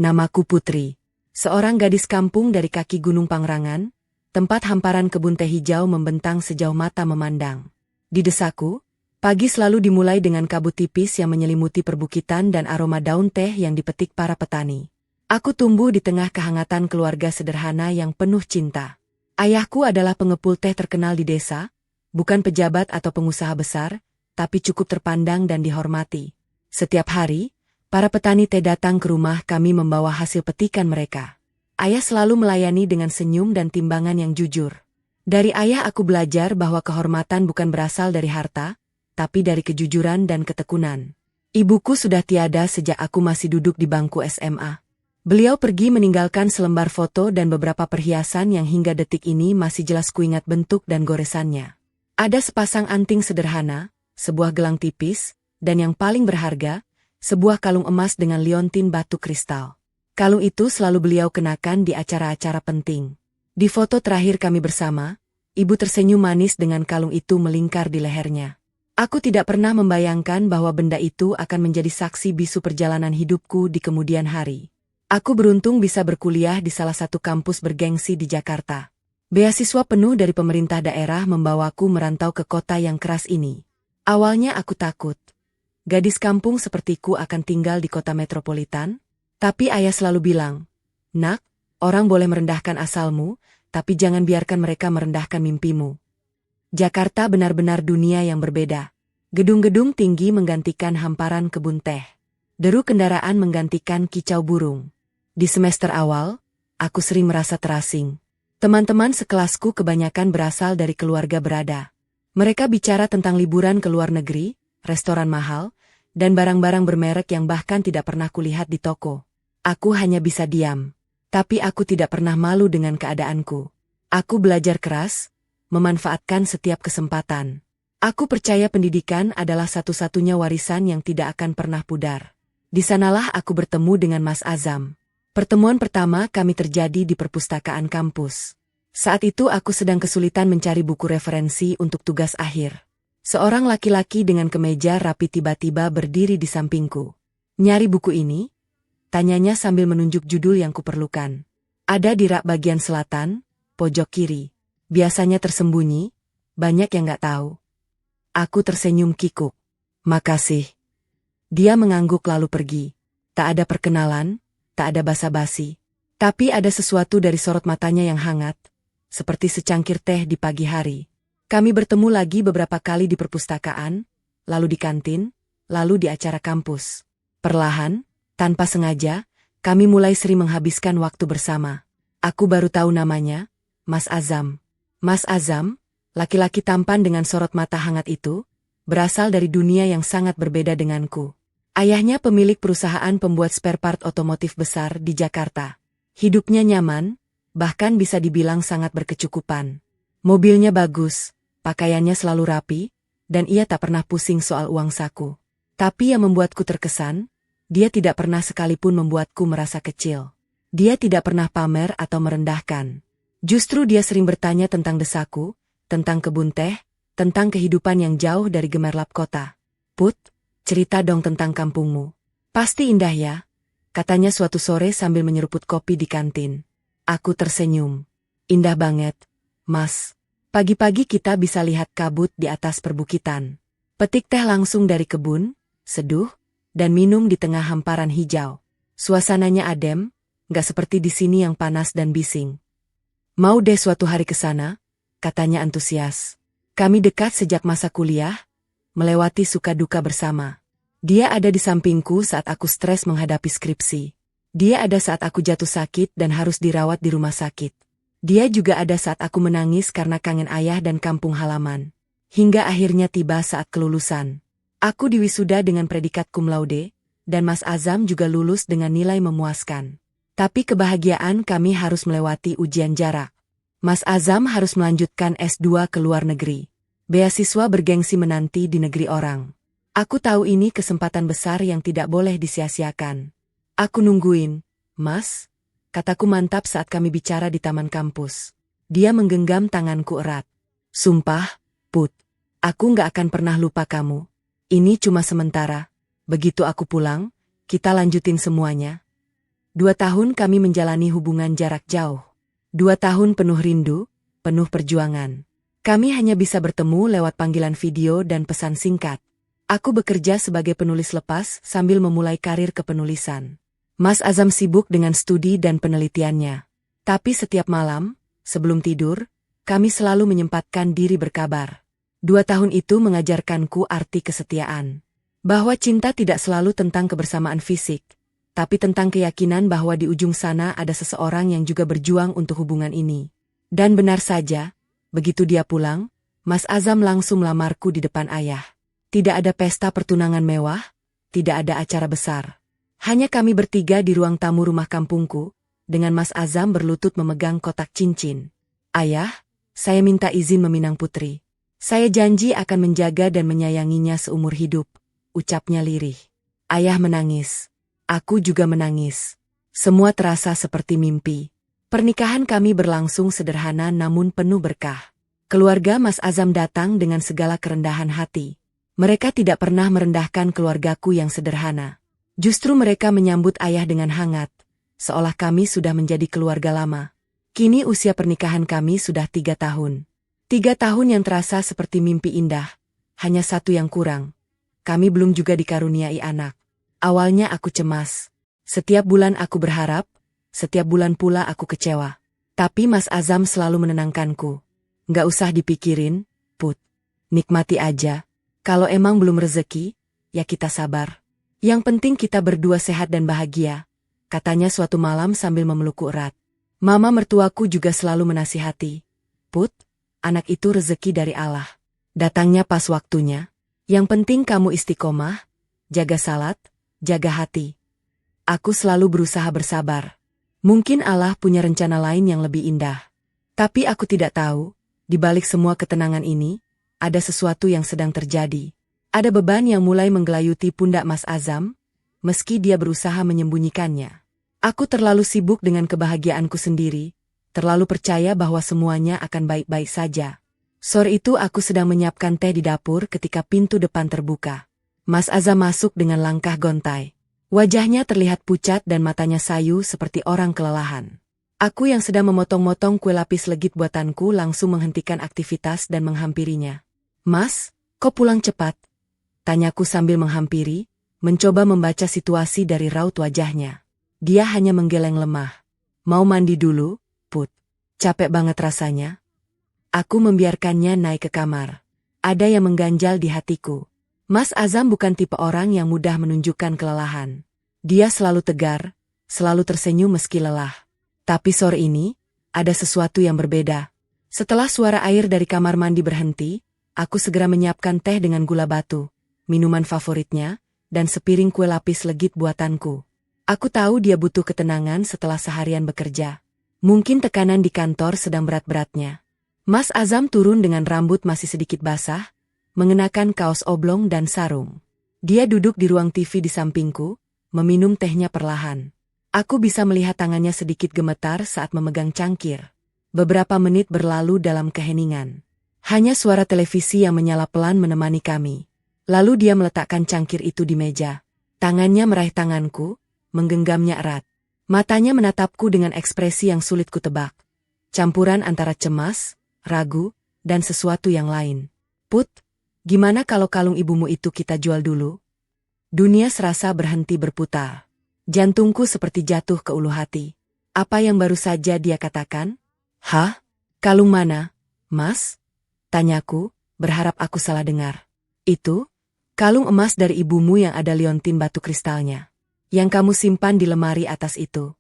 Namaku Putri. Seorang gadis kampung dari kaki Gunung Pangrangan, tempat hamparan kebun teh hijau membentang sejauh mata memandang. Di desaku, pagi selalu dimulai dengan kabut tipis yang menyelimuti perbukitan dan aroma daun teh yang dipetik para petani. Aku tumbuh di tengah kehangatan keluarga sederhana yang penuh cinta. Ayahku adalah pengepul teh terkenal di desa, bukan pejabat atau pengusaha besar, tapi cukup terpandang dan dihormati. Setiap hari, para petani teh datang ke rumah kami membawa hasil petikan mereka. Ayah selalu melayani dengan senyum dan timbangan yang jujur. Dari ayah aku belajar bahwa kehormatan bukan berasal dari harta, tapi dari kejujuran dan ketekunan. Ibuku sudah tiada sejak aku masih duduk di bangku SMA. Beliau pergi meninggalkan selembar foto dan beberapa perhiasan yang hingga detik ini masih jelas kuingat bentuk dan goresannya. Ada sepasang anting sederhana, sebuah gelang tipis, dan yang paling berharga, sebuah kalung emas dengan liontin batu kristal. Kalung itu selalu beliau kenakan di acara-acara penting. Di foto terakhir kami bersama, ibu tersenyum manis dengan kalung itu melingkar di lehernya. Aku tidak pernah membayangkan bahwa benda itu akan menjadi saksi bisu perjalanan hidupku di kemudian hari. Aku beruntung bisa berkuliah di salah satu kampus bergengsi di Jakarta. Beasiswa penuh dari pemerintah daerah membawaku merantau ke kota yang keras ini. Awalnya aku takut. Gadis kampung sepertiku akan tinggal di kota metropolitan? Tapi ayah selalu bilang, "Nak, orang boleh merendahkan asalmu, tapi jangan biarkan mereka merendahkan mimpimu." Jakarta benar-benar dunia yang berbeda. Gedung-gedung tinggi menggantikan hamparan kebun teh. Deru kendaraan menggantikan kicau burung. Di semester awal, aku sering merasa terasing. Teman-teman sekelasku kebanyakan berasal dari keluarga berada. Mereka bicara tentang liburan ke luar negeri, restoran mahal, dan barang-barang bermerek yang bahkan tidak pernah kulihat di toko. Aku hanya bisa diam. Tapi aku tidak pernah malu dengan keadaanku. Aku belajar keras, memanfaatkan setiap kesempatan. Aku percaya pendidikan adalah satu-satunya warisan yang tidak akan pernah pudar. Di sanalah aku bertemu dengan Mas Azam. Pertemuan pertama kami terjadi di perpustakaan kampus. Saat itu aku sedang kesulitan mencari buku referensi untuk tugas akhir. Seorang laki-laki dengan kemeja rapi tiba-tiba berdiri di sampingku. "Nyari buku ini?" tanyanya sambil menunjuk judul yang kuperlukan. "Ada di rak bagian selatan, pojok kiri. Biasanya tersembunyi, banyak yang gak tahu." Aku tersenyum kikuk. "Makasih." Dia mengangguk lalu pergi. Tak ada perkenalan, tak ada basa-basi. Tapi ada sesuatu dari sorot matanya yang hangat, seperti secangkir teh di pagi hari. Kami bertemu lagi beberapa kali di perpustakaan, lalu di kantin, lalu di acara kampus. Perlahan, tanpa sengaja, kami mulai sering menghabiskan waktu bersama. Aku baru tahu namanya, Mas Azam. Mas Azam, laki-laki tampan dengan sorot mata hangat itu, berasal dari dunia yang sangat berbeda denganku. Ayahnya pemilik perusahaan pembuat spare part otomotif besar di Jakarta. Hidupnya nyaman, bahkan bisa dibilang sangat berkecukupan. Mobilnya bagus, pakaiannya selalu rapi, dan ia tak pernah pusing soal uang saku. Tapi yang membuatku terkesan, dia tidak pernah sekalipun membuatku merasa kecil. Dia tidak pernah pamer atau merendahkan. Justru dia sering bertanya tentang desaku, tentang kebun teh, tentang kehidupan yang jauh dari gemerlap kota. "Put, cerita dong tentang kampungmu. Pasti indah ya," katanya suatu sore sambil menyeruput kopi di kantin. Aku tersenyum. "Indah banget, Mas. Pagi-pagi kita bisa lihat kabut di atas perbukitan. Petik teh langsung dari kebun, seduh, dan minum di tengah hamparan hijau. Suasananya adem, gak seperti di sini yang panas dan bising. Mau deh suatu hari ke sana," katanya antusias. Kami dekat sejak masa kuliah, melewati suka duka bersama. Dia ada di sampingku saat aku stres menghadapi skripsi. Dia ada saat aku jatuh sakit dan harus dirawat di rumah sakit. Dia juga ada saat aku menangis karena kangen ayah dan kampung halaman. Hingga akhirnya tiba saat kelulusan. Aku diwisuda dengan predikat cum laude, dan Mas Azam juga lulus dengan nilai memuaskan. Tapi kebahagiaan kami harus melewati ujian jarak. Mas Azam harus melanjutkan S2 ke luar negeri. Beasiswa bergengsi menanti di negeri orang. Aku tahu ini kesempatan besar yang tidak boleh disia-siakan. "Aku nungguin, Mas," kataku mantap saat kami bicara di taman kampus. Dia menggenggam tanganku erat. "Sumpah, Put, aku gak akan pernah lupa kamu. Ini cuma sementara. Begitu aku pulang, kita lanjutin semuanya." 2 tahun kami menjalani hubungan jarak jauh. 2 tahun penuh rindu, penuh perjuangan. Kami hanya bisa bertemu lewat panggilan video dan pesan singkat. Aku bekerja sebagai penulis lepas sambil memulai karir kepenulisan. Mas Azam sibuk dengan studi dan penelitiannya. Tapi setiap malam, sebelum tidur, kami selalu menyempatkan diri berkabar. 2 tahun itu mengajarkanku arti kesetiaan. Bahwa cinta tidak selalu tentang kebersamaan fisik, tapi tentang keyakinan bahwa di ujung sana ada seseorang yang juga berjuang untuk hubungan ini. Dan benar saja, begitu dia pulang, Mas Azam langsung melamarku di depan ayah. Tidak ada pesta pertunangan mewah, tidak ada acara besar. Hanya kami bertiga di ruang tamu rumah kampungku, dengan Mas Azam berlutut memegang kotak cincin. Ayah, saya minta izin meminang putri. Saya janji akan menjaga dan menyayanginya seumur hidup, ucapnya lirih. Ayah menangis. Aku juga menangis. Semua terasa seperti mimpi. Pernikahan kami berlangsung sederhana namun penuh berkah. Keluarga Mas Azam datang dengan segala kerendahan hati. Mereka tidak pernah merendahkan keluargaku yang sederhana. Justru mereka menyambut ayah dengan hangat, seolah kami sudah menjadi keluarga lama. Kini usia pernikahan kami sudah 3 tahun. 3 tahun yang terasa seperti mimpi indah. Hanya satu yang kurang. Kami belum juga dikaruniai anak. Awalnya aku cemas. Setiap bulan aku berharap, setiap bulan pula aku kecewa. Tapi Mas Azam selalu menenangkanku. Nggak usah dipikirin, Put. Nikmati aja. Kalau emang belum rezeki, ya kita sabar. Yang penting kita berdua sehat dan bahagia, katanya suatu malam sambil memelukku erat. Mama mertuaku juga selalu menasihati. Put, anak itu rezeki dari Allah. Datangnya pas waktunya. Yang penting kamu istiqomah, jaga salat, jaga hati. Aku selalu berusaha bersabar. Mungkin Allah punya rencana lain yang lebih indah. Tapi aku tidak tahu, di balik semua ketenangan ini, ada sesuatu yang sedang terjadi. Ada beban yang mulai menggelayuti pundak Mas Azam, meski dia berusaha menyembunyikannya. Aku terlalu sibuk dengan kebahagiaanku sendiri, terlalu percaya bahwa semuanya akan baik-baik saja. Sore itu aku sedang menyiapkan teh di dapur ketika pintu depan terbuka. Mas Azam masuk dengan langkah gontai. Wajahnya terlihat pucat dan matanya sayu seperti orang kelelahan. Aku yang sedang memotong-motong kue lapis legit buatanku langsung menghentikan aktivitas dan menghampirinya. Mas, kok pulang cepat? Tanyaku sambil menghampiri, mencoba membaca situasi dari raut wajahnya. Dia hanya menggeleng lemah. Mau mandi dulu, Put. Capek banget rasanya. Aku membiarkannya naik ke kamar. Ada yang mengganjal di hatiku. Mas Azam bukan tipe orang yang mudah menunjukkan kelelahan. Dia selalu tegar, selalu tersenyum meski lelah. Tapi sore ini, ada sesuatu yang berbeda. Setelah suara air dari kamar mandi berhenti, aku segera menyiapkan teh dengan gula batu, minuman favoritnya, dan sepiring kue lapis legit buatanku. Aku tahu dia butuh ketenangan setelah seharian bekerja. Mungkin tekanan di kantor sedang berat-beratnya. Mas Azam turun dengan rambut masih sedikit basah, mengenakan kaos oblong dan sarung. Dia duduk di ruang TV di sampingku, meminum tehnya perlahan. Aku bisa melihat tangannya sedikit gemetar saat memegang cangkir. Beberapa menit berlalu dalam keheningan. Hanya suara televisi yang menyala pelan menemani kami. Lalu dia meletakkan cangkir itu di meja. Tangannya meraih tanganku, menggenggamnya erat. Matanya menatapku dengan ekspresi yang sulit kutebak. Campuran antara cemas, ragu, dan sesuatu yang lain. Put, gimana kalau kalung ibumu itu kita jual dulu? Dunia serasa berhenti berputar. Jantungku seperti jatuh ke ulu hati. Apa yang baru saja dia katakan? Hah? Kalung mana, Mas? Tanyaku, berharap aku salah dengar. Itu? Kalung emas dari ibumu yang ada liontin batu kristalnya. Yang kamu simpan di lemari atas itu.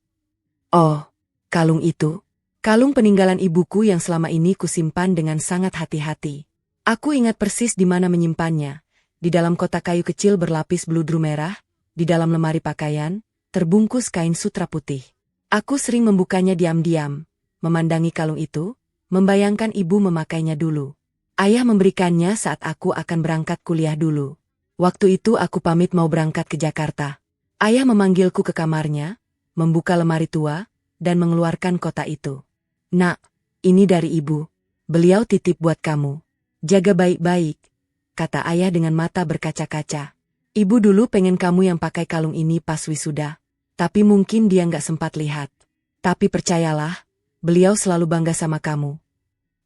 Oh, kalung itu. Kalung peninggalan ibuku yang selama ini kusimpan dengan sangat hati-hati. Aku ingat persis di mana menyimpannya. Di dalam kotak kayu kecil berlapis bludru merah, di dalam lemari pakaian, terbungkus kain sutra putih. Aku sering membukanya diam-diam, memandangi kalung itu, membayangkan ibu memakainya dulu. Ayah memberikannya saat aku akan berangkat kuliah dulu. Waktu itu aku pamit mau berangkat ke Jakarta. Ayah memanggilku ke kamarnya, membuka lemari tua, dan mengeluarkan kotak itu. Nak, ini dari ibu. Beliau titip buat kamu. Jaga baik-baik, kata ayah dengan mata berkaca-kaca. Ibu dulu pengen kamu yang pakai kalung ini pas wisuda. Tapi mungkin dia nggak sempat lihat. Tapi percayalah, beliau selalu bangga sama kamu.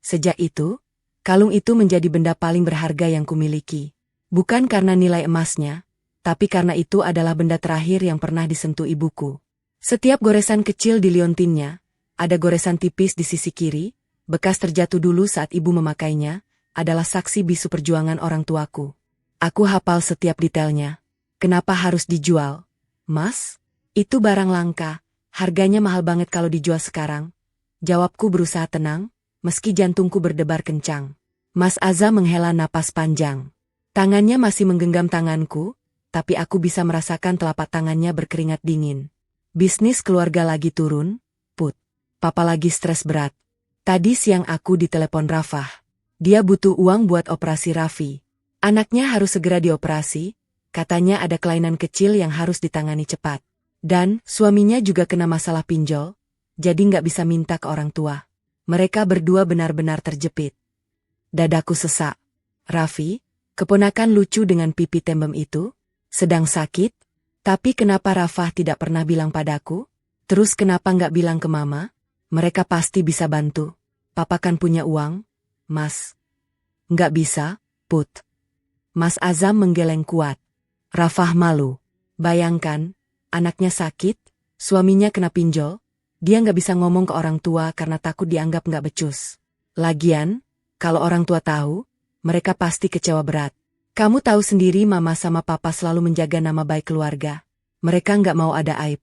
Sejak itu, kalung itu menjadi benda paling berharga yang kumiliki. Bukan karena nilai emasnya, tapi karena itu adalah benda terakhir yang pernah disentuh ibuku. Setiap goresan kecil di liontinnya, ada goresan tipis di sisi kiri, bekas terjatuh dulu saat ibu memakainya, adalah saksi bisu perjuangan orang tuaku. Aku hafal setiap detailnya. Kenapa harus dijual? Mas? Itu barang langka, harganya mahal banget kalau dijual sekarang. Jawabku berusaha tenang, meski jantungku berdebar kencang. Mas Azam menghela napas panjang. Tangannya masih menggenggam tanganku, tapi aku bisa merasakan telapak tangannya berkeringat dingin. Bisnis keluarga lagi turun, Put. Papa lagi stres berat. Tadi siang aku ditelepon Rafah. Dia butuh uang buat operasi Raffi. Anaknya harus segera dioperasi, katanya ada kelainan kecil yang harus ditangani cepat. Dan suaminya juga kena masalah pinjol, jadi nggak bisa minta ke orang tua. Mereka berdua benar-benar terjepit. Dadaku sesak. Raffi, keponakan lucu dengan pipi tembem itu, sedang sakit? Tapi kenapa Rafah tidak pernah bilang padaku? Terus kenapa nggak bilang ke mama? Mereka pasti bisa bantu. Papa kan punya uang, Mas. Nggak bisa, Put. Mas Azam menggeleng kuat. Rafah malu. Bayangkan, anaknya sakit, suaminya kena pinjol, dia nggak bisa ngomong ke orang tua karena takut dianggap nggak becus. Lagian, kalau orang tua tahu, mereka pasti kecewa berat. Kamu tahu sendiri mama sama papa selalu menjaga nama baik keluarga. Mereka nggak mau ada aib.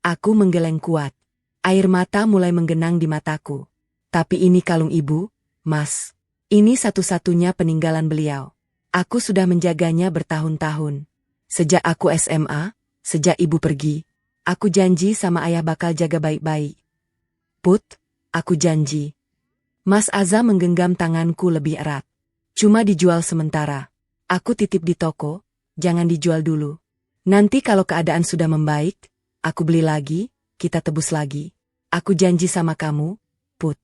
Aku menggeleng kuat. Air mata mulai menggenang di mataku. Tapi ini kalung ibu, Mas. Ini satu-satunya peninggalan beliau. Aku sudah menjaganya bertahun-tahun. Sejak aku SMA, sejak ibu pergi, aku janji sama ayah bakal jaga baik-baik. Put, aku janji. Mas Azam menggenggam tanganku lebih erat. Cuma dijual sementara. Aku titip di toko, jangan dijual dulu. Nanti kalau keadaan sudah membaik, aku beli lagi, kita tebus lagi. Aku janji sama kamu, Put.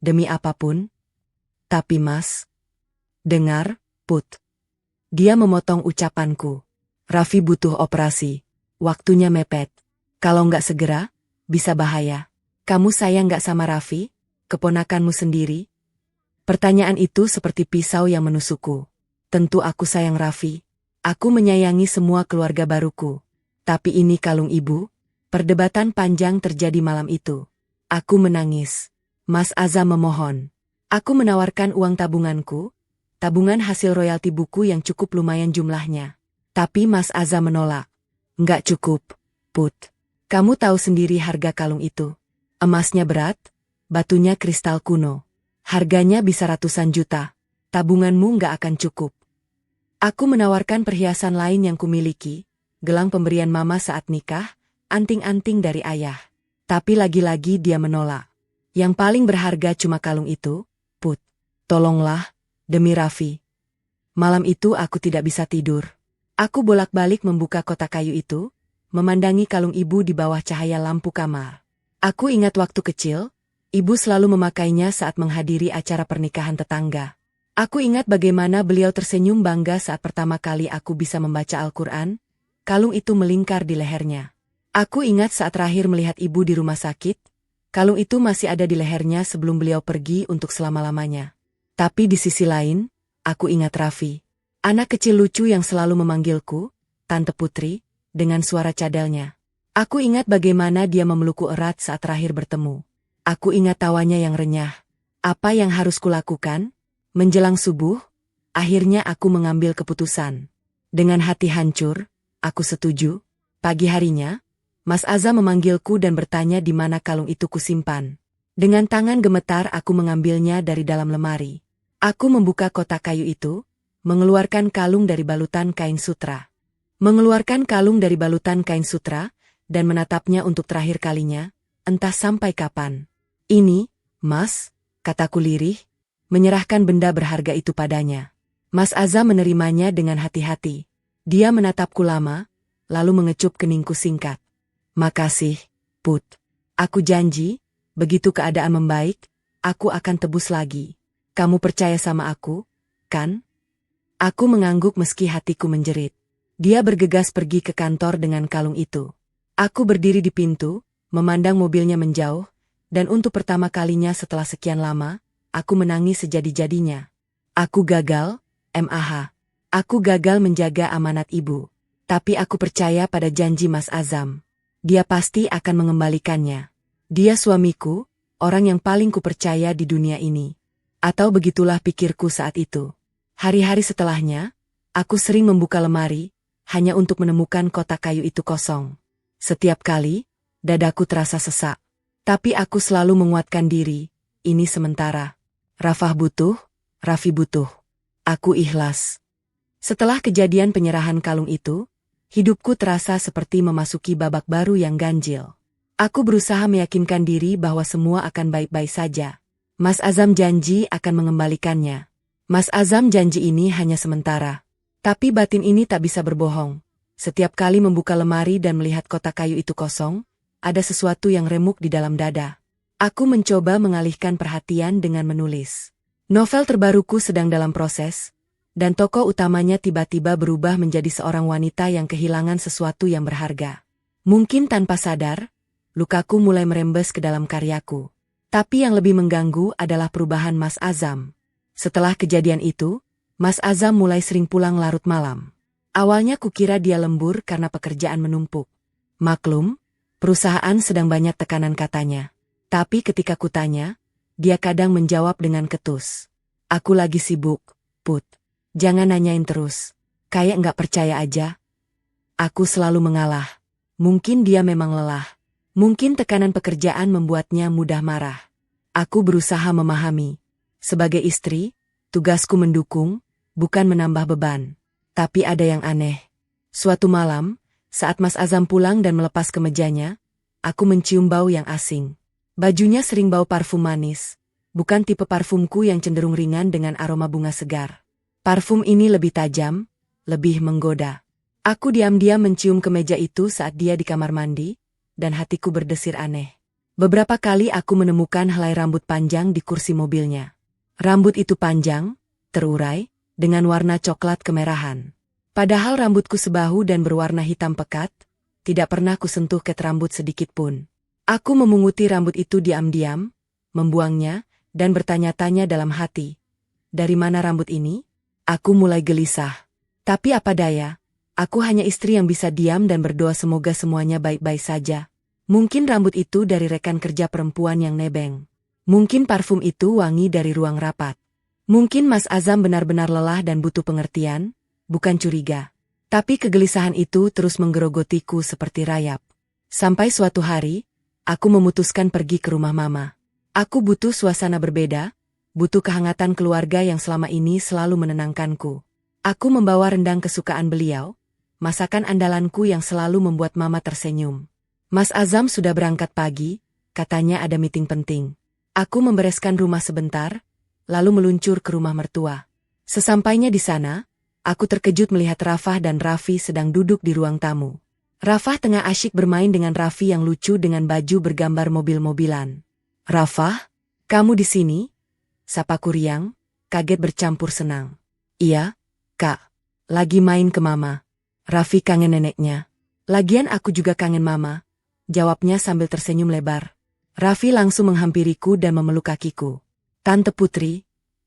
Demi apapun. Tapi Mas, dengar, Put. Dia memotong ucapanku. Raffi butuh operasi. Waktunya mepet. Kalau nggak segera, bisa bahaya. Kamu sayang nggak sama Raffi? Keponakanmu sendiri? Pertanyaan itu seperti pisau yang menusukku. Tentu aku sayang Raffi. Aku menyayangi semua keluarga baruku. Tapi ini kalung ibu. Perdebatan panjang terjadi malam itu. Aku menangis. Mas Azam memohon. Aku menawarkan uang tabunganku. Tabungan hasil royalti buku yang cukup lumayan jumlahnya. Tapi Mas Azam menolak. Nggak cukup, Put. Kamu tahu sendiri harga kalung itu. Emasnya berat, batunya kristal kuno. Harganya bisa ratusan juta. Tabunganmu nggak akan cukup. Aku menawarkan perhiasan lain yang kumiliki, gelang pemberian mama saat nikah, anting-anting dari ayah. Tapi lagi-lagi dia menolak. Yang paling berharga cuma kalung itu, Put. Tolonglah, demi Raffi. Malam itu aku tidak bisa tidur. Aku bolak-balik membuka kotak kayu itu, memandangi kalung ibu di bawah cahaya lampu kamar. Aku ingat waktu kecil, ibu selalu memakainya saat menghadiri acara pernikahan tetangga. Aku ingat bagaimana beliau tersenyum bangga saat pertama kali aku bisa membaca Al-Quran, kalung itu melingkar di lehernya. Aku ingat saat terakhir melihat ibu di rumah sakit, kalung itu masih ada di lehernya sebelum beliau pergi untuk selama-lamanya. Tapi di sisi lain, aku ingat Raffi. Anak kecil lucu yang selalu memanggilku, Tante Putri, dengan suara cadalnya. Aku ingat bagaimana dia memelukku erat saat terakhir bertemu. Aku ingat tawanya yang renyah. Apa yang harus kulakukan? Menjelang subuh, akhirnya aku mengambil keputusan. Dengan hati hancur, aku setuju. Pagi harinya, Mas Azam memanggilku dan bertanya di mana kalung itu kusimpan. Dengan tangan gemetar aku mengambilnya dari dalam lemari. Aku membuka kotak kayu itu, mengeluarkan kalung dari balutan kain sutra. Mengeluarkan kalung dari balutan kain sutra, dan menatapnya untuk terakhir kalinya, entah sampai kapan. Ini, Mas, kataku lirih, menyerahkan benda berharga itu padanya. Mas Azam menerimanya dengan hati-hati. Dia menatapku lama, lalu mengecup keningku singkat. Makasih, Put. Aku janji, begitu keadaan membaik, aku akan tebus lagi. Kamu percaya sama aku, kan? Aku mengangguk meski hatiku menjerit. Dia bergegas pergi ke kantor dengan kalung itu. Aku berdiri di pintu, memandang mobilnya menjauh, dan untuk pertama kalinya setelah sekian lama, aku menangis sejadi-jadinya. Aku gagal, MAH. Aku gagal menjaga amanat ibu. Tapi aku percaya pada janji Mas Azam. Dia pasti akan mengembalikannya. Dia suamiku, orang yang paling kupercaya di dunia ini. Atau begitulah pikirku saat itu. Hari-hari setelahnya, aku sering membuka lemari, hanya untuk menemukan kotak kayu itu kosong. Setiap kali, dadaku terasa sesak. Tapi aku selalu menguatkan diri, ini sementara. Rafah butuh, Raffi butuh. Aku ikhlas. Setelah kejadian penyerahan kalung itu, hidupku terasa seperti memasuki babak baru yang ganjil. Aku berusaha meyakinkan diri bahwa semua akan baik-baik saja. Mas Azam janji akan mengembalikannya. Mas Azam janji ini hanya sementara. Tapi batin ini tak bisa berbohong. Setiap kali membuka lemari dan melihat kotak kayu itu kosong, ada sesuatu yang remuk di dalam dada. Aku mencoba mengalihkan perhatian dengan menulis. Novel terbaruku sedang dalam proses, dan tokoh utamanya tiba-tiba berubah menjadi seorang wanita yang kehilangan sesuatu yang berharga. Mungkin tanpa sadar, lukaku mulai merembes ke dalam karyaku. Tapi yang lebih mengganggu adalah perubahan Mas Azam. Setelah kejadian itu, Mas Azam mulai sering pulang larut malam. Awalnya kukira dia lembur karena pekerjaan menumpuk. Maklum, perusahaan sedang banyak tekanan katanya. Tapi ketika kutanya, dia kadang menjawab dengan ketus. Aku lagi sibuk, Put. Jangan nanyain terus. Kayak nggak percaya aja. Aku selalu mengalah. Mungkin dia memang lelah. Mungkin tekanan pekerjaan membuatnya mudah marah. Aku berusaha memahami. Sebagai istri, tugasku mendukung, bukan menambah beban. Tapi ada yang aneh. Suatu malam, saat Mas Azam pulang dan melepas kemejanya, aku mencium bau yang asing. Bajunya sering bau parfum manis. Bukan tipe parfumku yang cenderung ringan dengan aroma bunga segar. Parfum ini lebih tajam, lebih menggoda. Aku diam-diam mencium kemeja itu saat dia di kamar mandi, dan hatiku berdesir aneh. Beberapa kali aku menemukan helai rambut panjang di kursi mobilnya. Rambut itu panjang, terurai, dengan warna coklat kemerahan. Padahal rambutku sebahu dan berwarna hitam pekat, tidak pernah kusentuh ket rambut sedikit pun. Aku memunguti rambut itu diam-diam, membuangnya, dan bertanya-tanya dalam hati. Dari mana rambut ini? Aku mulai gelisah. Tapi apa daya, aku hanya istri yang bisa diam dan berdoa semoga semuanya baik-baik saja. Mungkin rambut itu dari rekan kerja perempuan yang nebeng. Mungkin parfum itu wangi dari ruang rapat. Mungkin Mas Azam benar-benar lelah dan butuh pengertian, bukan curiga. Tapi kegelisahan itu terus menggerogotiku seperti rayap. Sampai suatu hari, aku memutuskan pergi ke rumah Mama. Aku butuh suasana berbeda, butuh kehangatan keluarga yang selama ini selalu menenangkanku. Aku membawa rendang kesukaan beliau, masakan andalanku yang selalu membuat Mama tersenyum. Mas Azam sudah berangkat pagi, katanya ada meeting penting. Aku membereskan rumah sebentar, lalu meluncur ke rumah mertua. Sesampainya di sana, aku terkejut melihat Rafah dan Raffi sedang duduk di ruang tamu. Rafah tengah asyik bermain dengan Raffi yang lucu dengan baju bergambar mobil-mobilan. Rafah, kamu di sini? Sapaku riang, kaget bercampur senang. Iya, Kak. Lagi main ke Mama. Raffi kangen neneknya. Lagian aku juga kangen Mama, jawabnya sambil tersenyum lebar. Raffi langsung menghampiriku dan memeluk kakiku. Tante Putri,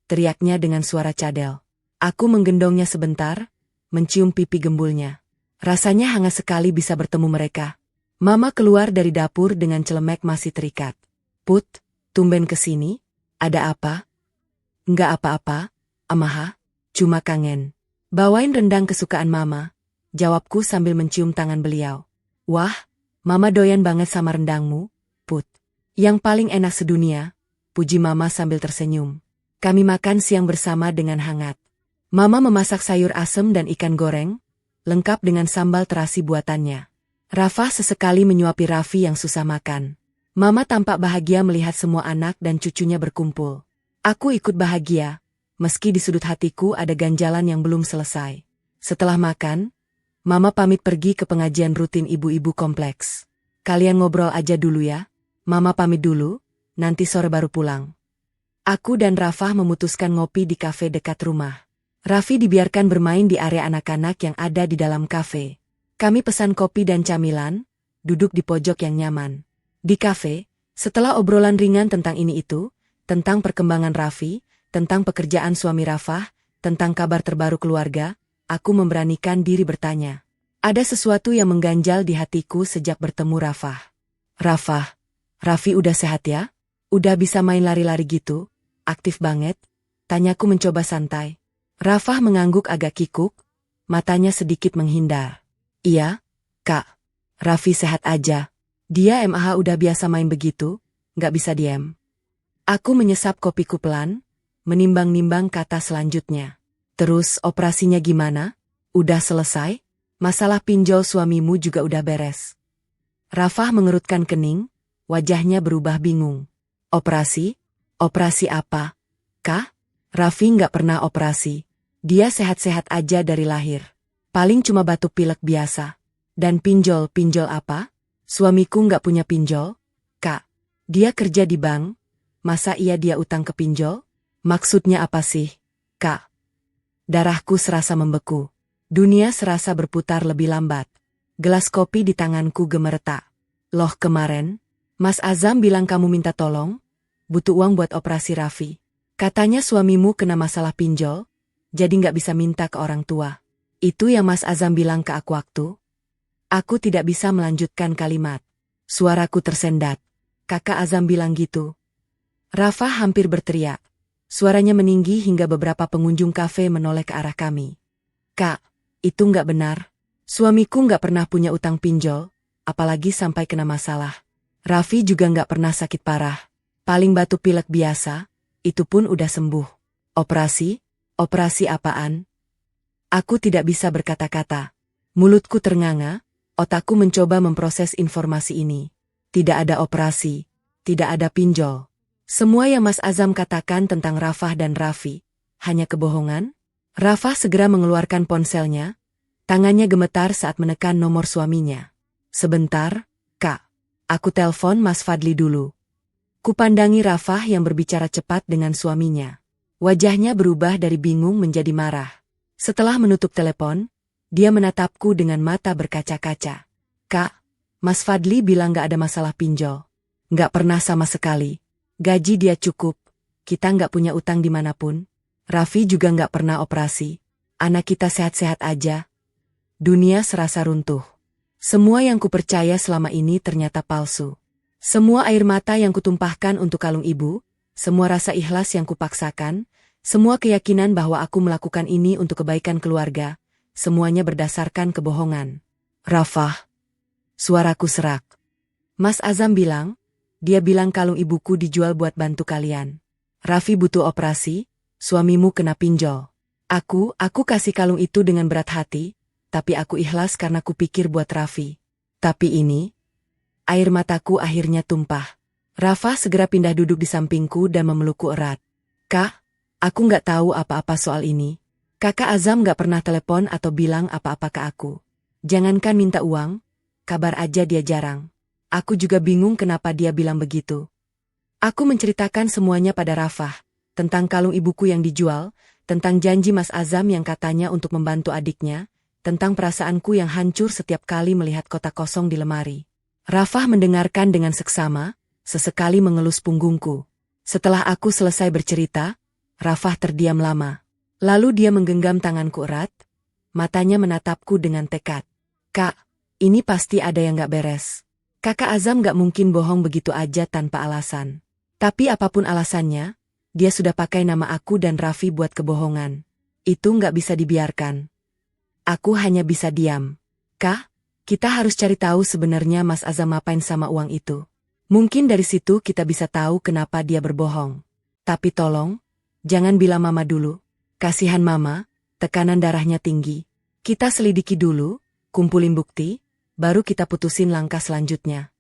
teriaknya dengan suara cadel. Aku menggendongnya sebentar, mencium pipi gembulnya. Rasanya hangat sekali bisa bertemu mereka. Mama keluar dari dapur dengan celemek masih terikat. Put, tumben kesini? Ada apa? Enggak apa-apa, Amaha, cuma kangen. Bawain rendang kesukaan Mama, jawabku sambil mencium tangan beliau. Wah, Mama doyan banget sama rendangmu, Put. Yang paling enak sedunia, puji Mama sambil tersenyum. Kami makan siang bersama dengan hangat. Mama memasak sayur asem dan ikan goreng, lengkap dengan sambal terasi buatannya. Rafah sesekali menyuapi Raffi yang susah makan. Mama tampak bahagia melihat semua anak dan cucunya berkumpul. Aku ikut bahagia, meski di sudut hatiku ada ganjalan yang belum selesai. Setelah makan, Mama pamit pergi ke pengajian rutin ibu-ibu kompleks. Kalian ngobrol aja dulu ya, Mama pamit dulu, nanti sore baru pulang. Aku dan Rafah memutuskan ngopi di kafe dekat rumah. Raffi dibiarkan bermain di area anak-anak yang ada di dalam kafe. Kami pesan kopi dan camilan, duduk di pojok yang nyaman. Di kafe, setelah obrolan ringan tentang ini itu, tentang perkembangan Raffi, tentang pekerjaan suami Rafah, tentang kabar terbaru keluarga, aku memberanikan diri bertanya. Ada sesuatu yang mengganjal di hatiku sejak bertemu Rafah. Rafah, Raffi udah sehat ya? Udah bisa main lari-lari gitu? Aktif banget? Tanyaku mencoba santai. Rafah mengangguk agak kikuk, matanya sedikit menghindar. Iya, Kak. Raffi sehat aja. Dia udah biasa main begitu, nggak bisa diem. Aku menyesap kopiku pelan, menimbang-nimbang kata selanjutnya. Terus operasinya gimana? Udah selesai? Masalah pinjol suamimu juga udah beres. Rafah mengerutkan kening, wajahnya berubah bingung. Operasi? Operasi apa? Kak? Raffi nggak pernah operasi. Dia sehat-sehat aja dari lahir. Paling cuma batuk pilek biasa. Dan pinjol apa? Suamiku nggak punya pinjol? Kak, dia kerja di bank. Masa iya dia utang ke pinjol? Maksudnya apa sih, Kak? Darahku serasa membeku. Dunia serasa berputar lebih lambat. Gelas kopi di tanganku gemeretak. Loh kemarin, Mas Azam bilang kamu minta tolong? Butuh uang buat operasi Raffi. Katanya suamimu kena masalah pinjol, jadi nggak bisa minta ke orang tua. Itu yang Mas Azam bilang ke aku waktu. Aku tidak bisa melanjutkan kalimat. Suaraku tersendat. Kakak Azam bilang gitu. Rafah hampir berteriak. Suaranya meninggi hingga beberapa pengunjung kafe menoleh ke arah kami. Kak, itu nggak benar. Suamiku nggak pernah punya utang pinjol, apalagi sampai kena masalah. Raffi juga nggak pernah sakit parah. Paling batuk pilek biasa, itu pun udah sembuh. Operasi? Operasi apaan? Aku tidak bisa berkata-kata. Mulutku ternganga, otakku mencoba memproses informasi ini. Tidak ada operasi, tidak ada pinjol. Semua yang Mas Azam katakan tentang Rafah dan Raffi, hanya kebohongan? Rafah segera mengeluarkan ponselnya, tangannya gemetar saat menekan nomor suaminya. Sebentar, Kak. Aku telepon Mas Fadli dulu. Kupandangi Rafah yang berbicara cepat dengan suaminya. Wajahnya berubah dari bingung menjadi marah. Setelah menutup telepon, dia menatapku dengan mata berkaca-kaca. Kak, Mas Fadli bilang gak ada masalah pinjol. Gak pernah sama sekali. Gaji dia cukup. Kita gak punya utang dimanapun. Raffi juga gak pernah operasi. Anak kita sehat-sehat aja. Dunia serasa runtuh. Semua yang kupercaya selama ini ternyata palsu. Semua air mata yang kutumpahkan untuk kalung ibu, semua rasa ikhlas yang kupaksakan, semua keyakinan bahwa aku melakukan ini untuk kebaikan keluarga, semuanya berdasarkan kebohongan. Rafah. Suaraku serak. Mas Azam bilang, dia bilang kalung ibuku dijual buat bantu kalian. Raffi butuh operasi, suamimu kena pinjol. Aku kasih kalung itu dengan berat hati, tapi aku ikhlas karena kupikir buat Raffi. Tapi ini, air mataku akhirnya tumpah. Rafah segera pindah duduk di sampingku dan memelukku erat. Kak, aku nggak tahu apa-apa soal ini. Kakak Azam nggak pernah telepon atau bilang apa-apa ke aku. Jangankan minta uang, kabar aja dia jarang. Aku juga bingung kenapa dia bilang begitu. Aku menceritakan semuanya pada Rafah, tentang kalung ibuku yang dijual, tentang janji Mas Azam yang katanya untuk membantu adiknya, tentang perasaanku yang hancur setiap kali melihat kotak kosong di lemari. Rafah mendengarkan dengan seksama, sesekali mengelus punggungku. Setelah aku selesai bercerita, Rafah terdiam lama. Lalu dia menggenggam tanganku erat, matanya menatapku dengan tekad. Kak, ini pasti ada yang gak beres. Kakak Azam gak mungkin bohong begitu aja tanpa alasan. Tapi apapun alasannya, dia sudah pakai nama aku dan Raffi buat kebohongan. Itu gak bisa dibiarkan. Aku hanya bisa diam. Kak, kita harus cari tahu sebenarnya Mas Azam ngapain sama uang itu. Mungkin dari situ kita bisa tahu kenapa dia berbohong. Tapi tolong, jangan bilang Mama dulu. Kasihan Mama, tekanan darahnya tinggi. Kita selidiki dulu, kumpulin bukti, baru kita putusin langkah selanjutnya.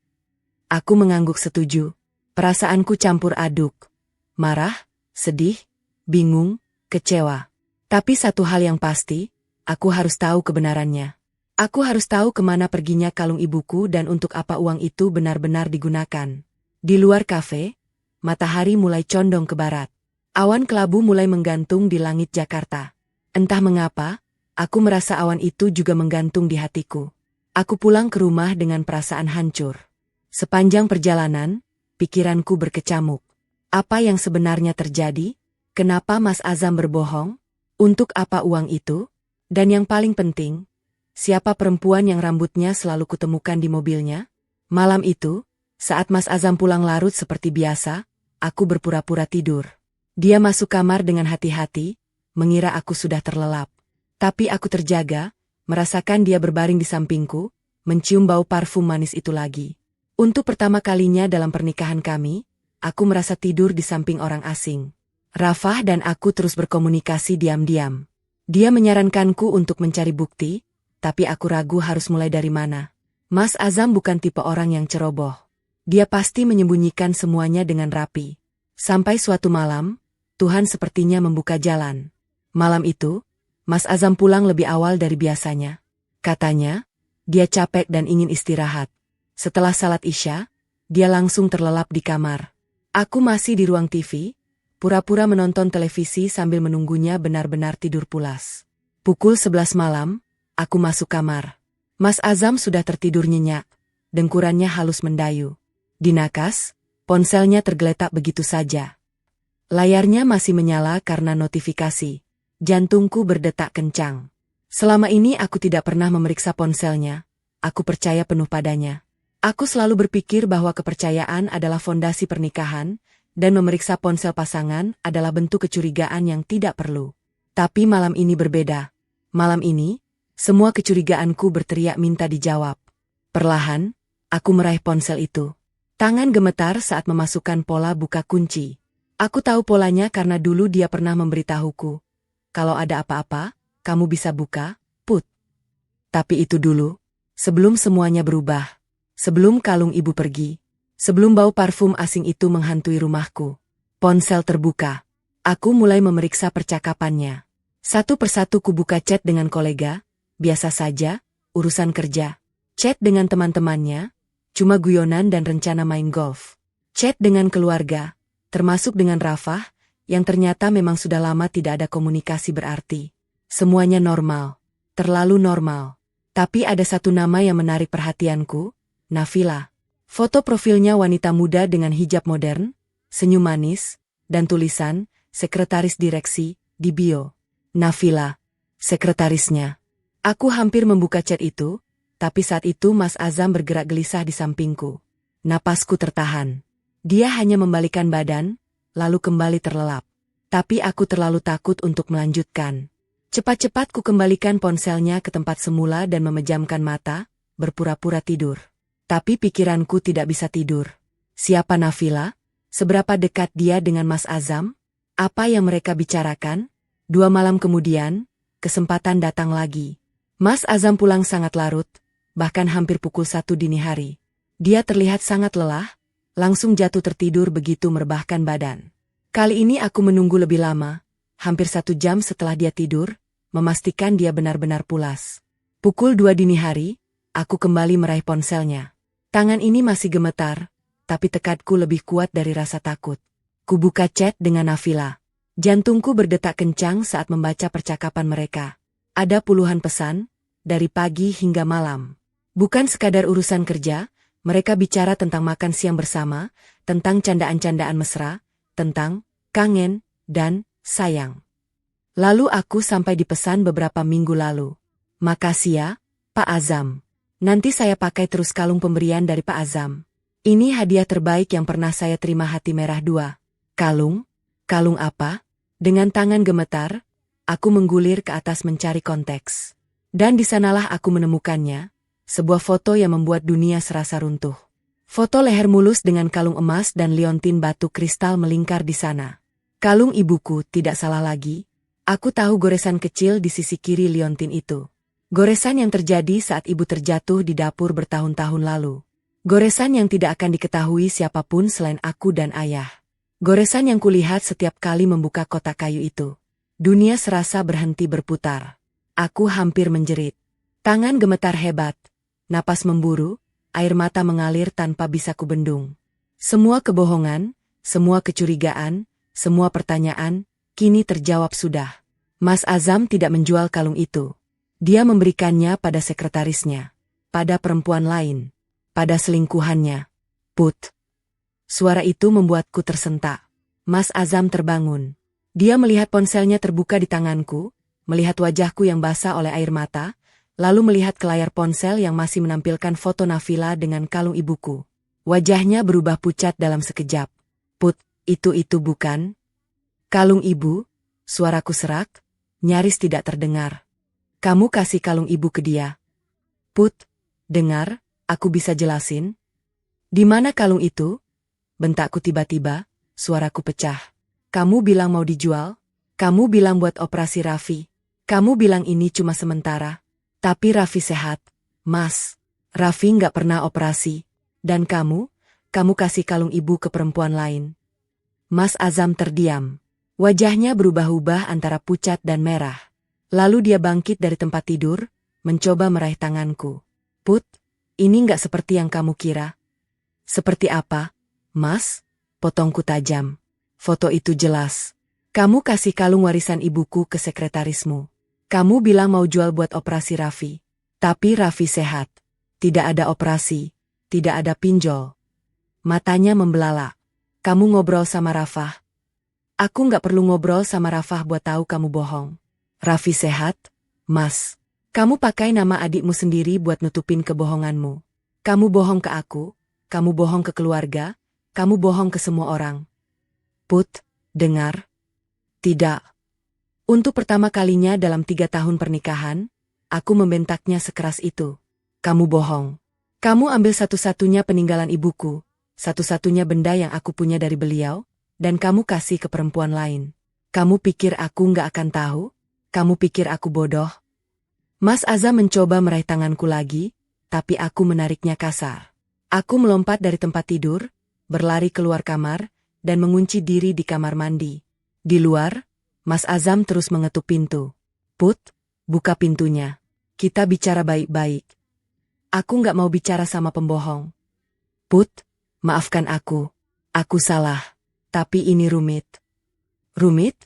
Aku mengangguk setuju. Perasaanku campur aduk. Marah, sedih, bingung, kecewa. Tapi satu hal yang pasti, aku harus tahu kebenarannya. Aku harus tahu kemana perginya kalung ibuku dan untuk apa uang itu benar-benar digunakan. Di luar kafe, matahari mulai condong ke barat. Awan kelabu mulai menggantung di langit Jakarta. Entah mengapa, aku merasa awan itu juga menggantung di hatiku. Aku pulang ke rumah dengan perasaan hancur. Sepanjang perjalanan, pikiranku berkecamuk. Apa yang sebenarnya terjadi? Kenapa Mas Azam berbohong? Untuk apa uang itu? Dan yang paling penting, siapa perempuan yang rambutnya selalu kutemukan di mobilnya? Malam itu, saat Mas Azam pulang larut seperti biasa, aku berpura-pura tidur. Dia masuk kamar dengan hati-hati, mengira aku sudah terlelap. Tapi aku terjaga, merasakan dia berbaring di sampingku, mencium bau parfum manis itu lagi. Untuk pertama kalinya dalam pernikahan kami, aku merasa tidur di samping orang asing. Rafah dan aku terus berkomunikasi diam-diam. Dia menyarankanku untuk mencari bukti, tapi aku ragu harus mulai dari mana. Mas Azam bukan tipe orang yang ceroboh. Dia pasti menyembunyikan semuanya dengan rapi. Sampai suatu malam, Tuhan sepertinya membuka jalan. Malam itu, Mas Azam pulang lebih awal dari biasanya. Katanya, dia capek dan ingin istirahat. Setelah salat Isya, dia langsung terlelap di kamar. Aku masih di ruang TV, pura-pura menonton televisi sambil menunggunya benar-benar tidur pulas. Pukul 11 malam, aku masuk kamar. Mas Azam sudah tertidur nyenyak, dengkurannya halus mendayu. Di nakas, ponselnya tergeletak begitu saja. Layarnya masih menyala karena notifikasi. Jantungku berdetak kencang. Selama ini aku tidak pernah memeriksa ponselnya. Aku percaya penuh padanya. Aku selalu berpikir bahwa kepercayaan adalah fondasi pernikahan, dan memeriksa ponsel pasangan adalah bentuk kecurigaan yang tidak perlu. Tapi malam ini berbeda. Malam ini, semua kecurigaanku berteriak minta dijawab. Perlahan, aku meraih ponsel itu. Tangan gemetar saat memasukkan pola buka kunci. Aku tahu polanya karena dulu dia pernah memberitahuku. Kalau ada apa-apa, kamu bisa buka, Put. Tapi itu dulu, sebelum semuanya berubah. Sebelum kalung ibu pergi. Sebelum bau parfum asing itu menghantui rumahku. Ponsel terbuka. Aku mulai memeriksa percakapannya. Satu persatu kubuka chat dengan kolega, biasa saja, urusan kerja. Chat dengan teman-temannya, cuma guyonan dan rencana main golf. Chat dengan keluarga, termasuk dengan Rafah, yang ternyata memang sudah lama tidak ada komunikasi berarti. Semuanya normal. Terlalu normal. Tapi ada satu nama yang menarik perhatianku, Nafila. Foto profilnya wanita muda dengan hijab modern, senyum manis, dan tulisan, sekretaris direksi, di bio. Nafila. Sekretarisnya. Aku hampir membuka chat itu, tapi saat itu Mas Azam bergerak gelisah di sampingku. Napasku tertahan. Dia hanya membalikkan badan, lalu kembali terlelap. Tapi aku terlalu takut untuk melanjutkan. Cepat-cepat ku kembalikan ponselnya ke tempat semula dan memejamkan mata, berpura-pura tidur. Tapi pikiranku tidak bisa tidur. Siapa Nafila? Seberapa dekat dia dengan Mas Azam? Apa yang mereka bicarakan? 2 malam kemudian, kesempatan datang lagi. Mas Azam pulang sangat larut, bahkan hampir pukul 1 dini hari. Dia terlihat sangat lelah, langsung jatuh tertidur begitu merebahkan badan. Kali ini aku menunggu lebih lama, hampir 1 jam setelah dia tidur, memastikan dia benar-benar pulas. Pukul 2 dini hari, aku kembali meraih ponselnya. Tangan ini masih gemetar, tapi tekadku lebih kuat dari rasa takut. Kubuka chat dengan Nafila. Jantungku berdetak kencang saat membaca percakapan mereka. Ada puluhan pesan, dari pagi hingga malam. Bukan sekadar urusan kerja, mereka bicara tentang makan siang bersama, tentang candaan-candaan mesra, tentang kangen dan sayang. Lalu aku sampai di pesan beberapa minggu lalu. Makasih ya, Pak Azam. Nanti saya pakai terus kalung pemberian dari Pak Azam. Ini hadiah terbaik yang pernah saya terima. Hati merah 2. Kalung? Kalung apa? Dengan tangan gemetar, aku menggulir ke atas mencari konteks. Dan di sanalah aku menemukannya. Sebuah foto yang membuat dunia serasa runtuh. Foto leher mulus dengan kalung emas dan liontin batu kristal melingkar di sana. Kalung ibuku, tidak salah lagi. Aku tahu goresan kecil di sisi kiri liontin itu. Goresan yang terjadi saat ibu terjatuh di dapur bertahun-tahun lalu. Goresan yang tidak akan diketahui siapapun selain aku dan ayah. Goresan yang kulihat setiap kali membuka kotak kayu itu. Dunia serasa berhenti berputar. Aku hampir menjerit. Tangan gemetar hebat. Napas memburu, air mata mengalir tanpa bisa kubendung. Semua kebohongan, semua kecurigaan, semua pertanyaan, kini terjawab sudah. Mas Azam tidak menjual kalung itu. Dia memberikannya pada sekretarisnya. pada perempuan lain, pada selingkuhannya. Put. Suara itu membuatku tersentak. Mas Azam terbangun. Dia melihat ponselnya terbuka di tanganku, melihat wajahku yang basah oleh air mata, lalu melihat ke layar ponsel yang masih menampilkan foto Nafila dengan kalung ibuku. Wajahnya berubah pucat dalam sekejap. Put, itu bukan? Kalung ibu? Suaraku serak, nyaris tidak terdengar. Kamu kasih kalung ibu ke dia? Put, dengar, aku bisa jelasin. Di mana kalung itu? Bentakku tiba-tiba, suaraku pecah. Kamu bilang mau dijual? Kamu bilang buat operasi Raffi. Kamu bilang ini cuma sementara. Tapi Raffi sehat, Mas. Raffi nggak pernah operasi. Dan kamu kasih kalung ibu ke perempuan lain. Mas Azam terdiam. Wajahnya berubah-ubah antara pucat dan merah. Lalu dia bangkit dari tempat tidur, mencoba meraih tanganku. Put, ini nggak seperti yang kamu kira. Seperti apa, Mas? Potongku tajam. Foto itu jelas. Kamu kasih kalung warisan ibuku ke sekretarismu. Kamu bilang mau jual buat operasi Raffi. Tapi Raffi sehat. Tidak ada operasi. Tidak ada pinjol. Matanya membelalak. Kamu ngobrol sama Rafah. Aku nggak perlu ngobrol sama Rafah buat tahu kamu bohong. Raffi sehat, Mas. Kamu pakai nama adikmu sendiri buat nutupin kebohonganmu. Kamu bohong ke aku, kamu bohong ke keluarga, kamu bohong ke semua orang. Put, dengar. Tidak. Untuk pertama kalinya dalam 3 tahun pernikahan, aku membentaknya sekeras itu. Kamu bohong. Kamu ambil satu-satunya peninggalan ibuku, satu-satunya benda yang aku punya dari beliau, dan kamu kasih ke perempuan lain. Kamu pikir aku nggak akan tahu? Kamu pikir aku bodoh? Mas Azam mencoba meraih tanganku lagi, tapi aku menariknya kasar. Aku melompat dari tempat tidur, berlari keluar kamar, dan mengunci diri di kamar mandi. Di luar, Mas Azam terus mengetuk pintu. Put, buka pintunya. Kita bicara baik-baik. Aku nggak mau bicara sama pembohong. Put, maafkan aku. Aku salah. Tapi ini rumit. Rumit?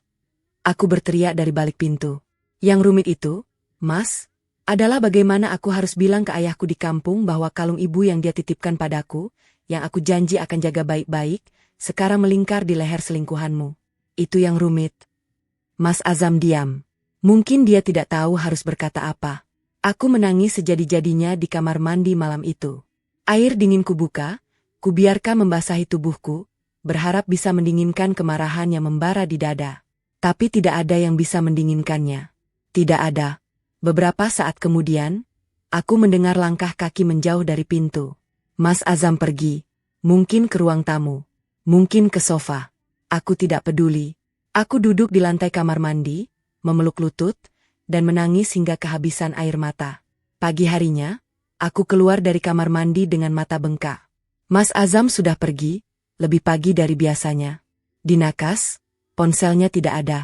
Aku berteriak dari balik pintu. Yang rumit itu, Mas, adalah bagaimana aku harus bilang ke ayahku di kampung bahwa kalung ibu yang dia titipkan padaku, yang aku janji akan jaga baik-baik, sekarang melingkar di leher selingkuhanmu. Itu yang rumit. Mas Azam diam. Mungkin dia tidak tahu harus berkata apa. Aku menangis sejadi-jadinya di kamar mandi malam itu. Air dingin kubuka, kubiarkan membasahi tubuhku, berharap bisa mendinginkan kemarahan yang membara di dada. Tapi tidak ada yang bisa mendinginkannya. Tidak ada. Beberapa saat kemudian, aku mendengar langkah kaki menjauh dari pintu. Mas Azam pergi. Mungkin ke ruang tamu. Mungkin ke sofa. Aku tidak peduli. Aku duduk di lantai kamar mandi, memeluk lutut, dan menangis hingga kehabisan air mata. Pagi harinya, aku keluar dari kamar mandi dengan mata bengkak. Mas Azam sudah pergi, lebih pagi dari biasanya. Di nakas, ponselnya tidak ada.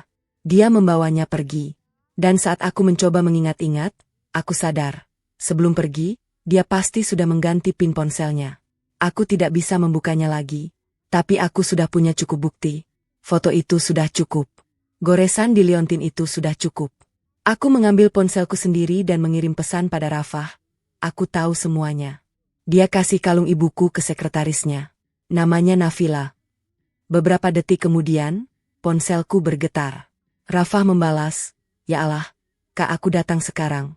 Dia membawanya pergi. Dan saat aku mencoba mengingat-ingat, aku sadar. Sebelum pergi, dia pasti sudah mengganti pin ponselnya. Aku tidak bisa membukanya lagi. Tapi aku sudah punya cukup bukti. Foto itu sudah cukup. Goresan di liontin itu sudah cukup. Aku mengambil ponselku sendiri dan mengirim pesan pada Rafah. Aku tahu semuanya. Dia kasih kalung ibuku ke sekretarisnya. Namanya Nafila. Beberapa detik kemudian, ponselku bergetar. Rafah membalas, "Ya Allah, Kak, aku datang sekarang."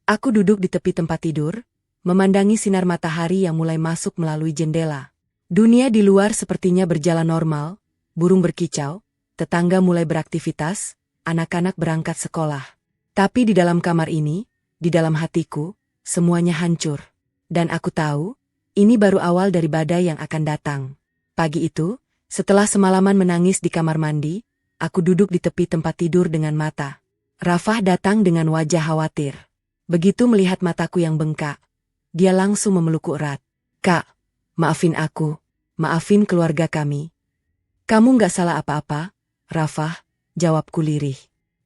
Aku duduk di tepi tempat tidur, memandangi sinar matahari yang mulai masuk melalui jendela. Dunia di luar sepertinya berjalan normal, burung berkicau, tetangga mulai beraktivitas, anak-anak berangkat sekolah. Tapi di dalam kamar ini, di dalam hatiku, semuanya hancur. Dan aku tahu, ini baru awal dari badai yang akan datang. Pagi itu, setelah semalaman menangis di kamar mandi, aku duduk di tepi tempat tidur dengan mata. Rafah datang dengan wajah khawatir. Begitu melihat mataku yang bengkak, dia langsung memelukku erat. "Kak, maafin aku, maafin keluarga kami." "Kamu nggak salah apa-apa, Rafah," jawabku lirih.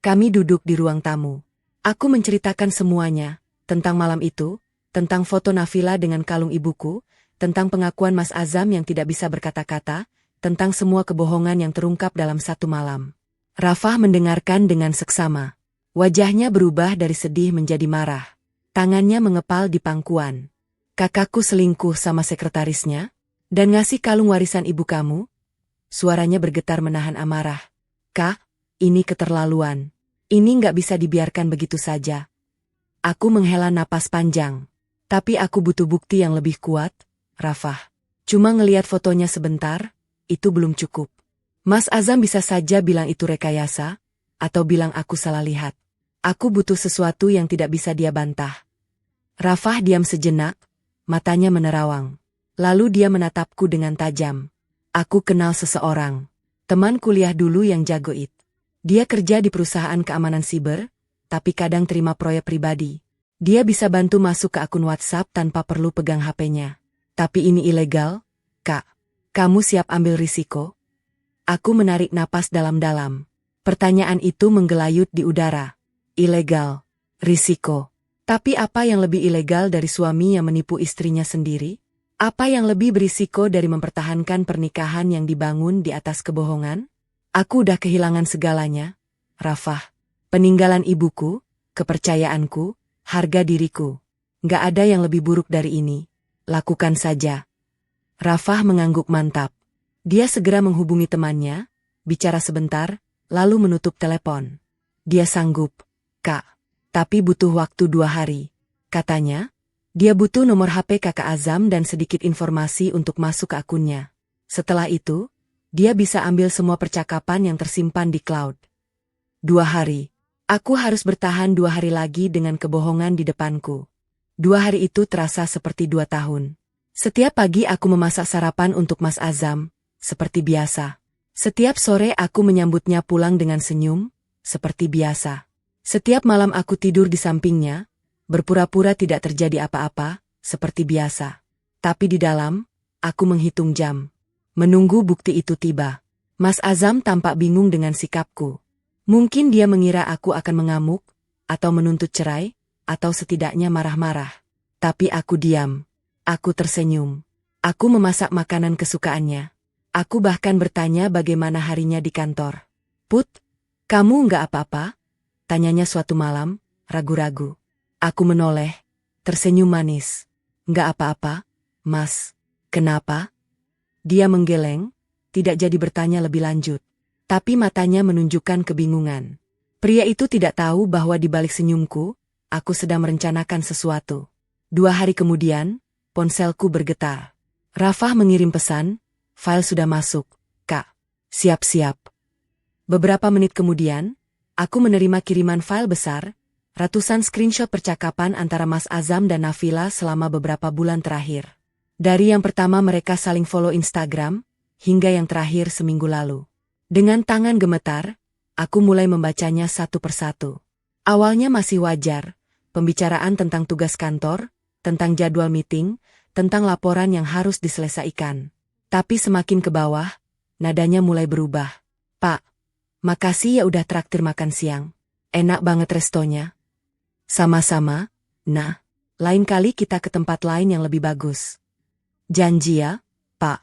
Kami duduk di ruang tamu. Aku menceritakan semuanya, tentang malam itu, tentang foto Nafila dengan kalung ibuku, tentang pengakuan Mas Azam yang tidak bisa berkata-kata, tentang semua kebohongan yang terungkap dalam satu malam. Rafah mendengarkan dengan seksama. Wajahnya berubah dari sedih menjadi marah. Tangannya mengepal di pangkuan. Kakakku selingkuh sama sekretarisnya? Dan ngasih kalung warisan ibu kamu? Suaranya bergetar menahan amarah. Kak, ini keterlaluan. Ini nggak bisa dibiarkan begitu saja. Aku menghela napas panjang. Tapi aku butuh bukti yang lebih kuat, Rafah. Cuma ngeliat fotonya sebentar, itu belum cukup. Mas Azam bisa saja bilang itu rekayasa, atau bilang aku salah lihat. Aku butuh sesuatu yang tidak bisa dia bantah. Rafah diam sejenak, matanya menerawang. Lalu dia menatapku dengan tajam. Aku kenal seseorang. Teman kuliah dulu yang jago it. Dia kerja di perusahaan keamanan siber, tapi kadang terima proyek pribadi. Dia bisa bantu masuk ke akun WhatsApp tanpa perlu pegang HP-nya. Tapi ini ilegal, Kak. Kamu siap ambil risiko? Aku menarik napas dalam-dalam. Pertanyaan itu menggelayut di udara. Ilegal. Risiko. Tapi apa yang lebih ilegal dari suami yang menipu istrinya sendiri? Apa yang lebih berisiko dari mempertahankan pernikahan yang dibangun di atas kebohongan? Aku udah kehilangan segalanya, Rafah. Peninggalan ibuku, kepercayaanku, harga diriku. Nggak ada yang lebih buruk dari ini. Lakukan saja. Rafah mengangguk mantap. Dia segera menghubungi temannya, bicara sebentar, lalu menutup telepon. Dia sanggup, Kak. Tapi butuh waktu 2 hari. Katanya, dia butuh nomor HP kakak Azam dan sedikit informasi untuk masuk ke akunnya. Setelah itu, dia bisa ambil semua percakapan yang tersimpan di cloud. 2 hari. Aku harus bertahan 2 hari lagi dengan kebohongan di depanku. 2 hari itu terasa seperti 2 tahun. Setiap pagi aku memasak sarapan untuk Mas Azam, seperti biasa. Setiap sore aku menyambutnya pulang dengan senyum, seperti biasa. Setiap malam aku tidur di sampingnya, berpura-pura tidak terjadi apa-apa, seperti biasa. Tapi di dalam, aku menghitung jam. Menunggu bukti itu tiba. Mas Azam tampak bingung dengan sikapku. Mungkin dia mengira aku akan mengamuk, atau menuntut cerai, atau setidaknya marah-marah. Tapi aku diam. Aku tersenyum. Aku memasak makanan kesukaannya. Aku bahkan bertanya bagaimana harinya di kantor. Put, kamu nggak apa-apa? Tanyanya suatu malam, ragu-ragu. Aku menoleh, tersenyum manis. Nggak apa-apa, Mas. Kenapa? Dia menggeleng, tidak jadi bertanya lebih lanjut. Tapi matanya menunjukkan kebingungan. Pria itu tidak tahu bahwa di balik senyumku, aku sedang merencanakan sesuatu. 2 hari kemudian, ponselku bergetar. Rafah mengirim pesan, file sudah masuk, Kak. Siap-siap. Beberapa menit kemudian, aku menerima kiriman file besar, ratusan screenshot percakapan antara Mas Azam dan Nafila selama beberapa bulan terakhir. Dari yang pertama mereka saling follow Instagram, hingga yang terakhir seminggu lalu. Dengan tangan gemetar, aku mulai membacanya satu persatu. Awalnya masih wajar, pembicaraan tentang tugas kantor, tentang jadwal meeting, tentang laporan yang harus diselesaikan. Tapi semakin ke bawah, nadanya mulai berubah. Pak, makasih ya udah traktir makan siang. Enak banget restonya. Sama-sama, nah, lain kali kita ke tempat lain yang lebih bagus. Janji ya, Pak.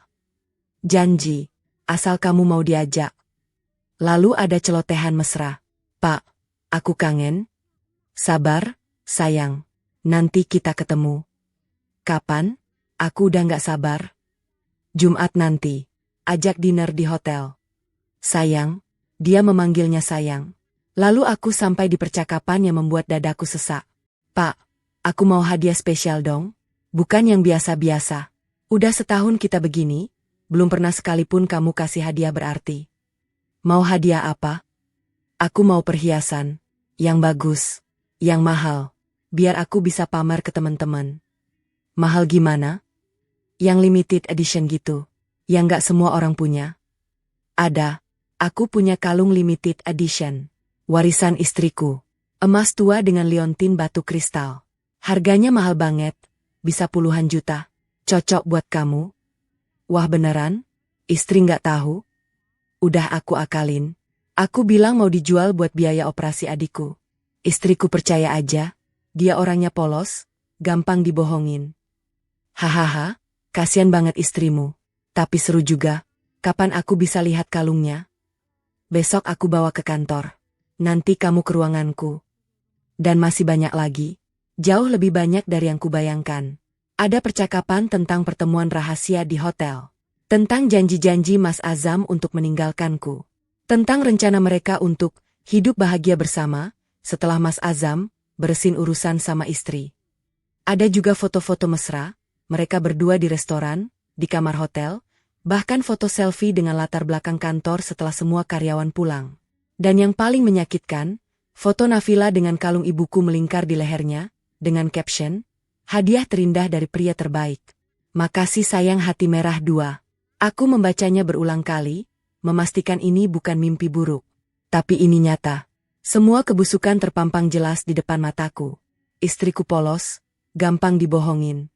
Janji, asal kamu mau diajak. Lalu ada celotehan mesra. Pak, aku kangen. Sabar, sayang. Nanti kita ketemu. Kapan? Aku udah nggak sabar. Jumat nanti. Ajak dinner di hotel. Sayang, dia memanggilnya sayang. Lalu aku sampai di percakapan yang membuat dadaku sesak. Pak, aku mau hadiah spesial dong. Bukan yang biasa-biasa. Udah setahun kita begini, belum pernah sekalipun kamu kasih hadiah berarti. Mau hadiah apa? Aku mau perhiasan. Yang bagus. Yang mahal. Biar aku bisa pamer ke teman-teman. Mahal gimana? Yang limited edition gitu. Yang gak semua orang punya. Ada. Aku punya kalung limited edition. Warisan istriku. Emas tua dengan liontin batu kristal. Harganya mahal banget. Bisa puluhan juta. Cocok buat kamu. Wah beneran? Istri nggak tahu? Udah aku akalin. Aku bilang mau dijual buat biaya operasi adikku. Istriku percaya aja. Dia orangnya polos. Gampang dibohongin. Hahaha. Kasian banget istrimu. Tapi seru juga. Kapan aku bisa lihat kalungnya? Besok aku bawa ke kantor. Nanti kamu ke ruanganku. Dan masih banyak lagi. Jauh lebih banyak dari yang kubayangkan. Ada percakapan tentang pertemuan rahasia di hotel. Tentang janji-janji Mas Azam untuk meninggalkanku. Tentang rencana mereka untuk hidup bahagia bersama, setelah Mas Azam beresin urusan sama istri. Ada juga foto-foto mesra, mereka berdua di restoran, di kamar hotel, bahkan foto selfie dengan latar belakang kantor setelah semua karyawan pulang. Dan yang paling menyakitkan, foto Nafila dengan kalung ibuku melingkar di lehernya, dengan caption, "Hadiah terindah dari pria terbaik. Makasih sayang hati merah 2. Aku membacanya berulang kali, memastikan ini bukan mimpi buruk. Tapi ini nyata. Semua kebusukan terpampang jelas di depan mataku. Istriku polos, gampang dibohongin.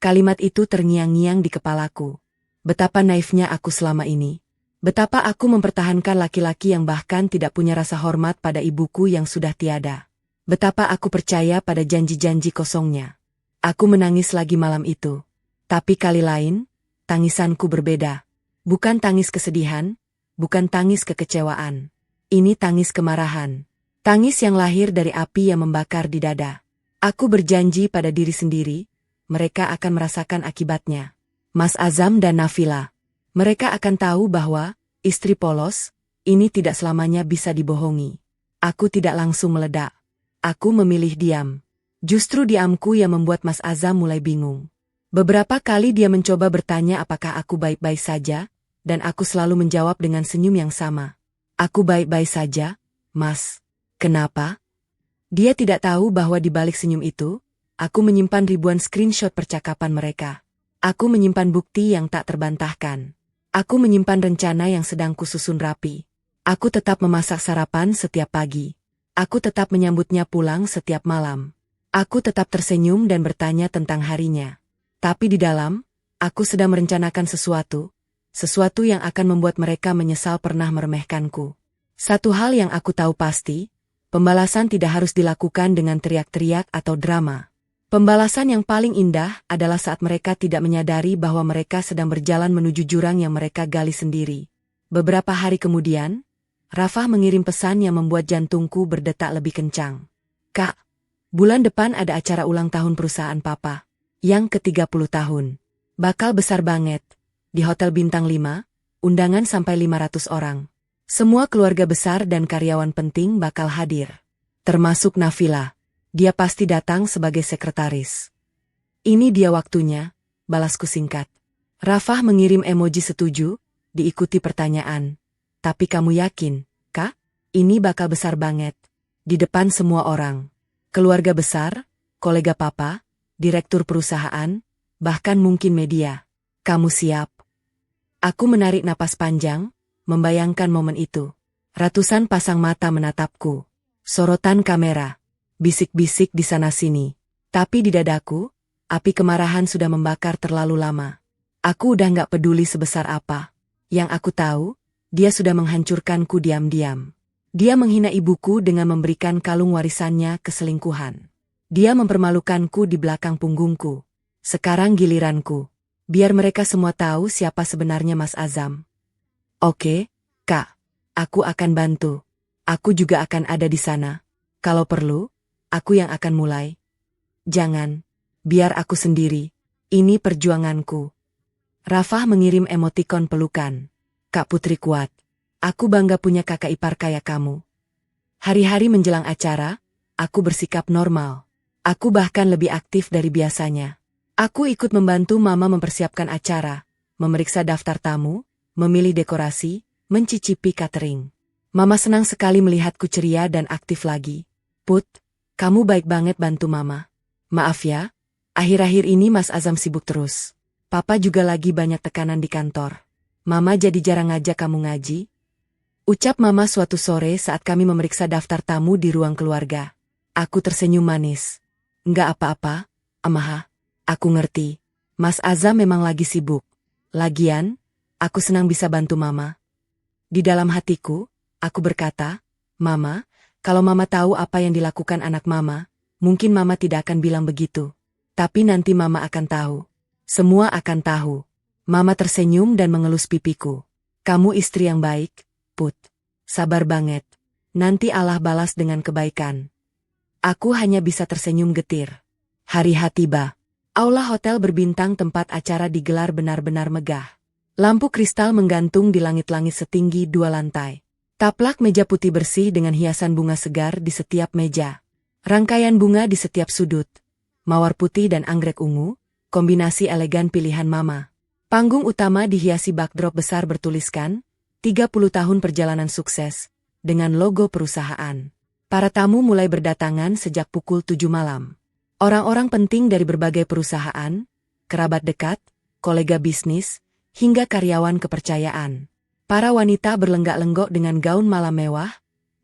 Kalimat itu terngiang-ngiang di kepalaku. Betapa naifnya aku selama ini. Betapa aku mempertahankan laki-laki yang bahkan tidak punya rasa hormat pada ibuku yang sudah tiada. Betapa aku percaya pada janji-janji kosongnya. Aku menangis lagi malam itu. Tapi kali lain, tangisanku berbeda. Bukan tangis kesedihan, bukan tangis kekecewaan. Ini tangis kemarahan. Tangis yang lahir dari api yang membakar di dada. Aku berjanji pada diri sendiri, mereka akan merasakan akibatnya. Mas Azam dan Nafila. Mereka akan tahu bahwa, istri polos, ini tidak selamanya bisa dibohongi. Aku tidak langsung meledak. Aku memilih diam. Justru diamku yang membuat Mas Azam mulai bingung. Beberapa kali dia mencoba bertanya apakah aku baik-baik saja, dan aku selalu menjawab dengan senyum yang sama. Aku baik-baik saja, Mas. Kenapa? Dia tidak tahu bahwa di balik senyum itu, aku menyimpan ribuan screenshot percakapan mereka. Aku menyimpan bukti yang tak terbantahkan. Aku menyimpan rencana yang sedang kususun rapi. Aku tetap memasak sarapan setiap pagi. Aku tetap menyambutnya pulang setiap malam. Aku tetap tersenyum dan bertanya tentang harinya. Tapi di dalam, aku sedang merencanakan sesuatu yang akan membuat mereka menyesal pernah meremehkanku. Satu hal yang aku tahu pasti, pembalasan tidak harus dilakukan dengan teriak-teriak atau drama. Pembalasan yang paling indah adalah saat mereka tidak menyadari bahwa mereka sedang berjalan menuju jurang yang mereka gali sendiri. Beberapa hari kemudian, Rafah mengirim pesan yang membuat jantungku berdetak lebih kencang. "Kak, bulan depan ada acara ulang tahun perusahaan Papa. Yang ke-30 tahun. Bakal besar banget. Di Hotel Bintang 5, undangan sampai 500 orang. Semua keluarga besar dan karyawan penting bakal hadir. Termasuk Nafila. Dia pasti datang sebagai sekretaris." "Ini dia waktunya," balasku singkat. Rafah mengirim emoji setuju, diikuti pertanyaan. "Tapi kamu yakin, Kak? Ini bakal besar banget. Di depan semua orang. Keluarga besar, kolega Papa, direktur perusahaan, bahkan mungkin media. Kamu siap?" Aku menarik napas panjang, membayangkan momen itu. Ratusan pasang mata menatapku. Sorotan kamera. Bisik-bisik di sana-sini. Tapi di dadaku, api kemarahan sudah membakar terlalu lama. Aku udah gak peduli sebesar apa. Yang aku tahu, dia sudah menghancurkanku diam-diam. Dia menghina ibuku dengan memberikan kalung warisannya ke selingkuhan. Dia mempermalukanku di belakang punggungku. Sekarang giliranku. Biar mereka semua tahu siapa sebenarnya Mas Azam. "Oke, Kak. Aku akan bantu. Aku juga akan ada di sana. Kalau perlu, aku yang akan mulai." "Jangan. Biar aku sendiri. Ini perjuanganku." Rafah mengirim emotikon pelukan. "Kak Putri kuat. Aku bangga punya kakak ipar kayak kamu." Hari-hari menjelang acara, aku bersikap normal. Aku bahkan lebih aktif dari biasanya. Aku ikut membantu Mama mempersiapkan acara, memeriksa daftar tamu, memilih dekorasi, mencicipi catering. Mama senang sekali melihatku ceria dan aktif lagi. "Put, kamu baik banget bantu Mama. Maaf ya, akhir-akhir ini Mas Azam sibuk terus. Papa juga lagi banyak tekanan di kantor. Mama jadi jarang ngajak kamu ngaji." Ucap Mama suatu sore saat kami memeriksa daftar tamu di ruang keluarga. Aku tersenyum manis. "Nggak apa-apa, Amaha. Aku ngerti. Mas Azam memang lagi sibuk. Lagian, aku senang bisa bantu Mama." Di dalam hatiku, aku berkata, "Mama, kalau Mama tahu apa yang dilakukan anak Mama, mungkin Mama tidak akan bilang begitu. Tapi nanti Mama akan tahu. Semua akan tahu." Mama tersenyum dan mengelus pipiku. "Kamu istri yang baik, Put. Sabar banget. Nanti Allah balas dengan kebaikan." Aku hanya bisa tersenyum getir. Hari H tiba. Aula hotel berbintang tempat acara digelar benar-benar megah. Lampu kristal menggantung di langit-langit setinggi 2 lantai. Taplak meja putih bersih dengan hiasan bunga segar di setiap meja. Rangkaian bunga di setiap sudut. Mawar putih dan anggrek ungu, kombinasi elegan pilihan mama. Panggung utama dihiasi backdrop besar bertuliskan, 30 tahun perjalanan sukses, dengan logo perusahaan. Para tamu mulai berdatangan sejak pukul 7 malam. Orang-orang penting dari berbagai perusahaan, kerabat dekat, kolega bisnis, hingga karyawan kepercayaan. Para wanita berlenggak-lenggok dengan gaun malam mewah,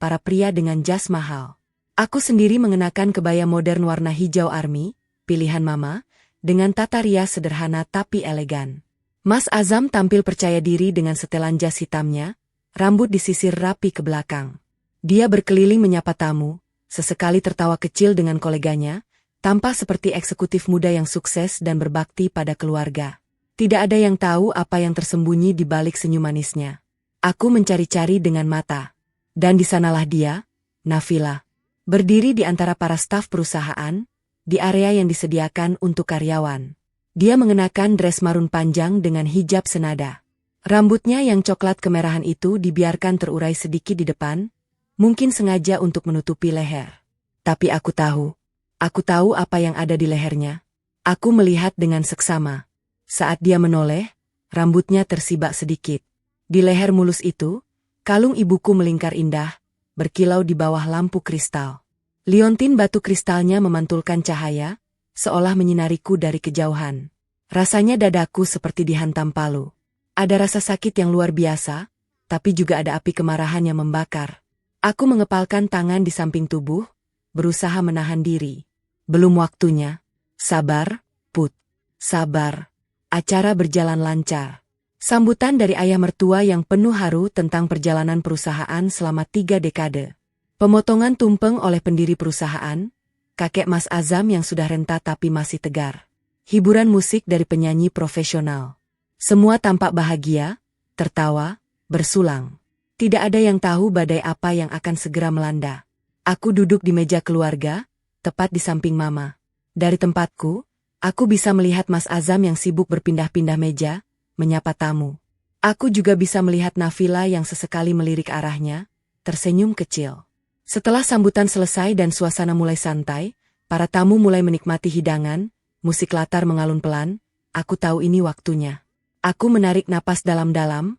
para pria dengan jas mahal. Aku sendiri mengenakan kebaya modern warna hijau army, pilihan mama, dengan tata rias sederhana tapi elegan. Mas Azam tampil percaya diri dengan setelan jas hitamnya, rambut disisir rapi ke belakang. Dia berkeliling menyapa tamu, sesekali tertawa kecil dengan koleganya, tampak seperti eksekutif muda yang sukses dan berbakti pada keluarga. Tidak ada yang tahu apa yang tersembunyi di balik senyum manisnya. Aku mencari-cari dengan mata. Dan di sanalah dia, Nafila. Berdiri di antara para staf perusahaan, di area yang disediakan untuk karyawan. Dia mengenakan dres marun panjang dengan hijab senada. Rambutnya yang coklat kemerahan itu dibiarkan terurai sedikit di depan, mungkin sengaja untuk menutupi leher. Tapi aku tahu apa yang ada di lehernya. Aku melihat dengan seksama. Saat dia menoleh, rambutnya tersibak sedikit. Di leher mulus itu, kalung ibuku melingkar indah, berkilau di bawah lampu kristal. Liontin batu kristalnya memantulkan cahaya, seolah menyinariku dari kejauhan. Rasanya dadaku seperti dihantam palu. Ada rasa sakit yang luar biasa, tapi juga ada api kemarahan yang membakar. Aku mengepalkan tangan di samping tubuh, berusaha menahan diri. Belum waktunya. Sabar, Put. Sabar. Acara berjalan lancar. Sambutan dari ayah mertua yang penuh haru tentang perjalanan perusahaan selama 3 dekade. Pemotongan tumpeng oleh pendiri perusahaan, kakek Mas Azam yang sudah renta tapi masih tegar. Hiburan musik dari penyanyi profesional. Semua tampak bahagia, tertawa, bersulang. Tidak ada yang tahu badai apa yang akan segera melanda. Aku duduk di meja keluarga, tepat di samping mama. Dari tempatku, aku bisa melihat Mas Azam yang sibuk berpindah-pindah meja, menyapa tamu. Aku juga bisa melihat Nafila yang sesekali melirik arahnya, tersenyum kecil. Setelah sambutan selesai dan suasana mulai santai, para tamu mulai menikmati hidangan, musik latar mengalun pelan, aku tahu ini waktunya. Aku menarik napas dalam-dalam,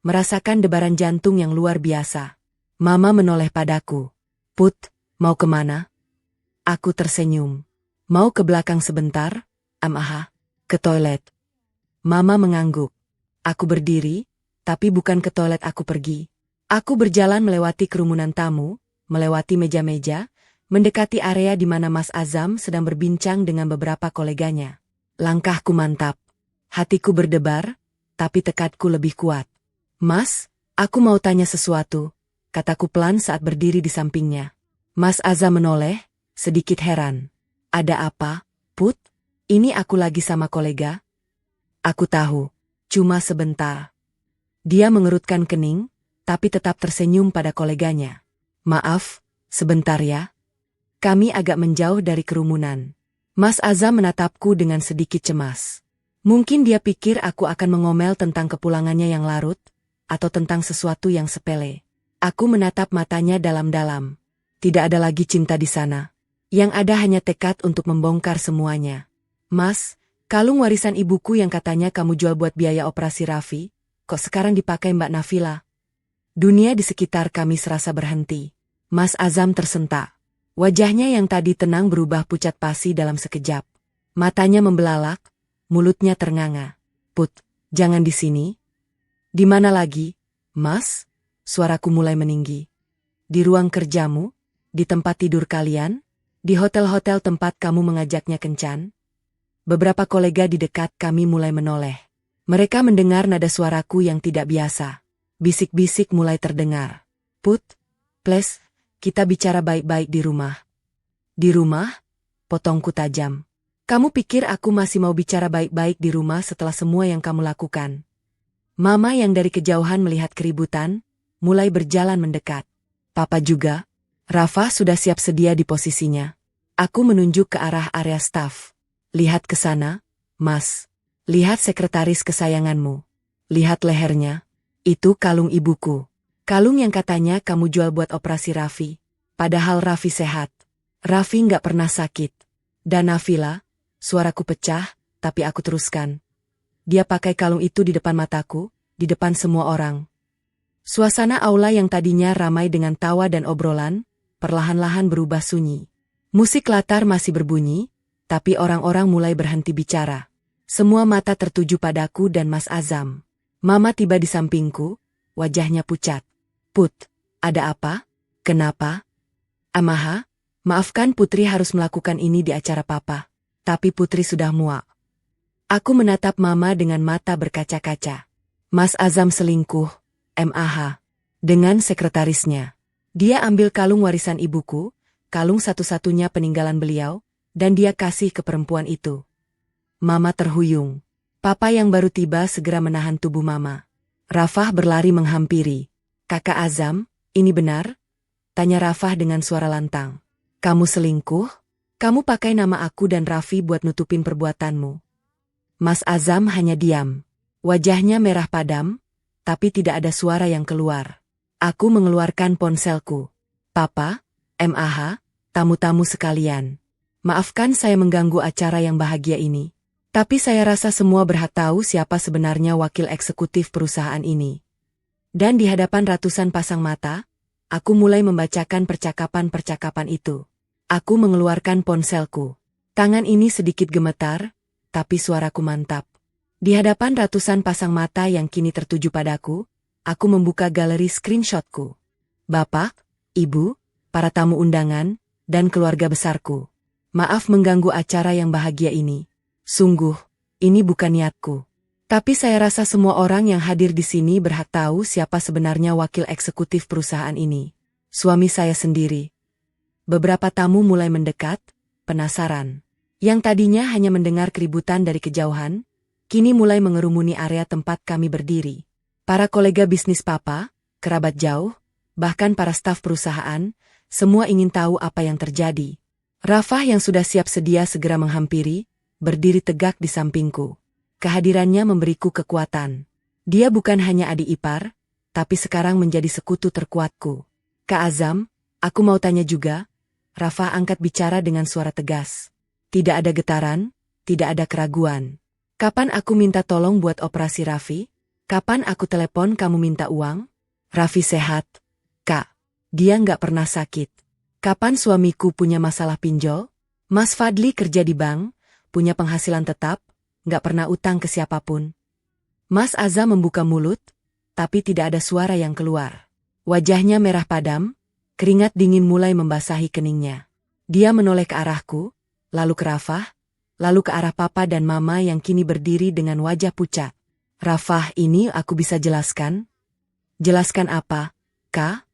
merasakan debaran jantung yang luar biasa. Mama menoleh padaku. Put, mau kemana? Aku tersenyum. Mau ke belakang sebentar? Ke toilet. Mama mengangguk. Aku berdiri, tapi bukan ke toilet aku pergi. Aku berjalan melewati kerumunan tamu, melewati meja-meja, mendekati area di mana Mas Azam sedang berbincang dengan beberapa koleganya. Langkahku mantap. Hatiku berdebar, tapi tekadku lebih kuat. Mas, aku mau tanya sesuatu, kataku pelan saat berdiri di sampingnya. Mas Azam menoleh, sedikit heran. Ada apa, Put? Ini aku lagi sama kolega. Aku tahu, cuma sebentar. Dia mengerutkan kening, tapi tetap tersenyum pada koleganya. Maaf, sebentar ya. Kami agak menjauh dari kerumunan. Mas Azam menatapku dengan sedikit cemas. Mungkin dia pikir aku akan mengomel tentang kepulangannya yang larut, atau tentang sesuatu yang sepele. Aku menatap matanya dalam-dalam. Tidak ada lagi cinta di sana. Yang ada hanya tekad untuk membongkar semuanya. Mas, kalung warisan ibuku yang katanya kamu jual buat biaya operasi Raffi, kok sekarang dipakai Mbak Nafila? Dunia di sekitar kami serasa berhenti. Mas Azam tersentak. Wajahnya yang tadi tenang berubah pucat pasi dalam sekejap. Matanya membelalak, mulutnya ternganga. Put, jangan di sini. Di mana lagi, Mas? Suaraku mulai meninggi. Di ruang kerjamu? Di tempat tidur kalian? Di hotel-hotel tempat kamu mengajaknya kencan? Beberapa kolega di dekat kami mulai menoleh. Mereka mendengar nada suaraku yang tidak biasa. Bisik-bisik mulai terdengar. Put, please, kita bicara baik-baik di rumah. Di rumah? Potongku tajam. Kamu pikir aku masih mau bicara baik-baik di rumah setelah semua yang kamu lakukan? Mama yang dari kejauhan melihat keributan, mulai berjalan mendekat. Papa juga. Rafa sudah siap sedia di posisinya. Aku menunjuk ke arah area staf. Lihat ke sana, Mas. Lihat sekretaris kesayanganmu. Lihat lehernya. Itu kalung ibuku. Kalung yang katanya kamu jual buat operasi Raffi. Padahal Raffi sehat. Raffi nggak pernah sakit. Dan Nafila, suaraku pecah, tapi aku teruskan. Dia pakai kalung itu di depan mataku, di depan semua orang. Suasana aula yang tadinya ramai dengan tawa dan obrolan, perlahan-lahan berubah sunyi. Musik latar masih berbunyi, tapi orang-orang mulai berhenti bicara. Semua mata tertuju padaku dan Mas Azam. Mama tiba di sampingku, wajahnya pucat. Put, ada apa? Kenapa? Amaha, maafkan Putri harus melakukan ini di acara Papa. Tapi Putri sudah muak. Aku menatap Mama dengan mata berkaca-kaca. Mas Azam selingkuh. MAH. Dengan sekretarisnya. Dia ambil kalung warisan ibuku, kalung satu-satunya peninggalan beliau, dan dia kasih ke perempuan itu. Mama terhuyung. Papa yang baru tiba segera menahan tubuh Mama. Rafah berlari menghampiri. Kakak Azam, ini benar? Tanya Rafah dengan suara lantang. Kamu selingkuh? Kamu pakai nama aku dan Raffi buat nutupin perbuatanmu. Mas Azam hanya diam. Wajahnya merah padam, tapi tidak ada suara yang keluar. Aku mengeluarkan ponselku. Papa, MAH, tamu-tamu sekalian. Maafkan saya mengganggu acara yang bahagia ini. Tapi saya rasa semua berhak tahu siapa sebenarnya wakil eksekutif perusahaan ini. Dan di hadapan ratusan pasang mata, aku mulai membacakan percakapan-percakapan itu. Aku mengeluarkan ponselku. Tangan ini sedikit gemetar, tapi suaraku mantap. Di hadapan ratusan pasang mata yang kini tertuju padaku, aku membuka galeri screenshotku. Bapak, Ibu, para tamu undangan, dan keluarga besarku. Maaf mengganggu acara yang bahagia ini. Sungguh, ini bukan niatku. Tapi saya rasa semua orang yang hadir di sini berhak tahu siapa sebenarnya wakil eksekutif perusahaan ini. Suami saya sendiri. Beberapa tamu mulai mendekat, penasaran. Yang tadinya hanya mendengar keributan dari kejauhan, kini mulai mengerumuni area tempat kami berdiri. Para kolega bisnis Papa, kerabat jauh, bahkan para staf perusahaan, semua ingin tahu apa yang terjadi. Rafah yang sudah siap sedia segera menghampiri, berdiri tegak di sampingku. Kehadirannya memberiku kekuatan. Dia bukan hanya adik ipar, tapi sekarang menjadi sekutu terkuatku. Kak Azam, aku mau tanya juga. Rafah angkat bicara dengan suara tegas. Tidak ada getaran, tidak ada keraguan. Kapan aku minta tolong buat operasi Raffi? Kapan aku telepon kamu minta uang? Raffi sehat, Kak. Dia nggak pernah sakit. Kapan suamiku punya masalah pinjol? Mas Fadli kerja di bank, punya penghasilan tetap, nggak pernah utang ke siapapun. Mas Azam membuka mulut, tapi tidak ada suara yang keluar. Wajahnya merah padam, keringat dingin mulai membasahi keningnya. Dia menoleh ke arahku, lalu ke Rafah, lalu ke arah Papa dan Mama yang kini berdiri dengan wajah pucat. Rafah, ini aku bisa jelaskan? Jelaskan apa, Kak?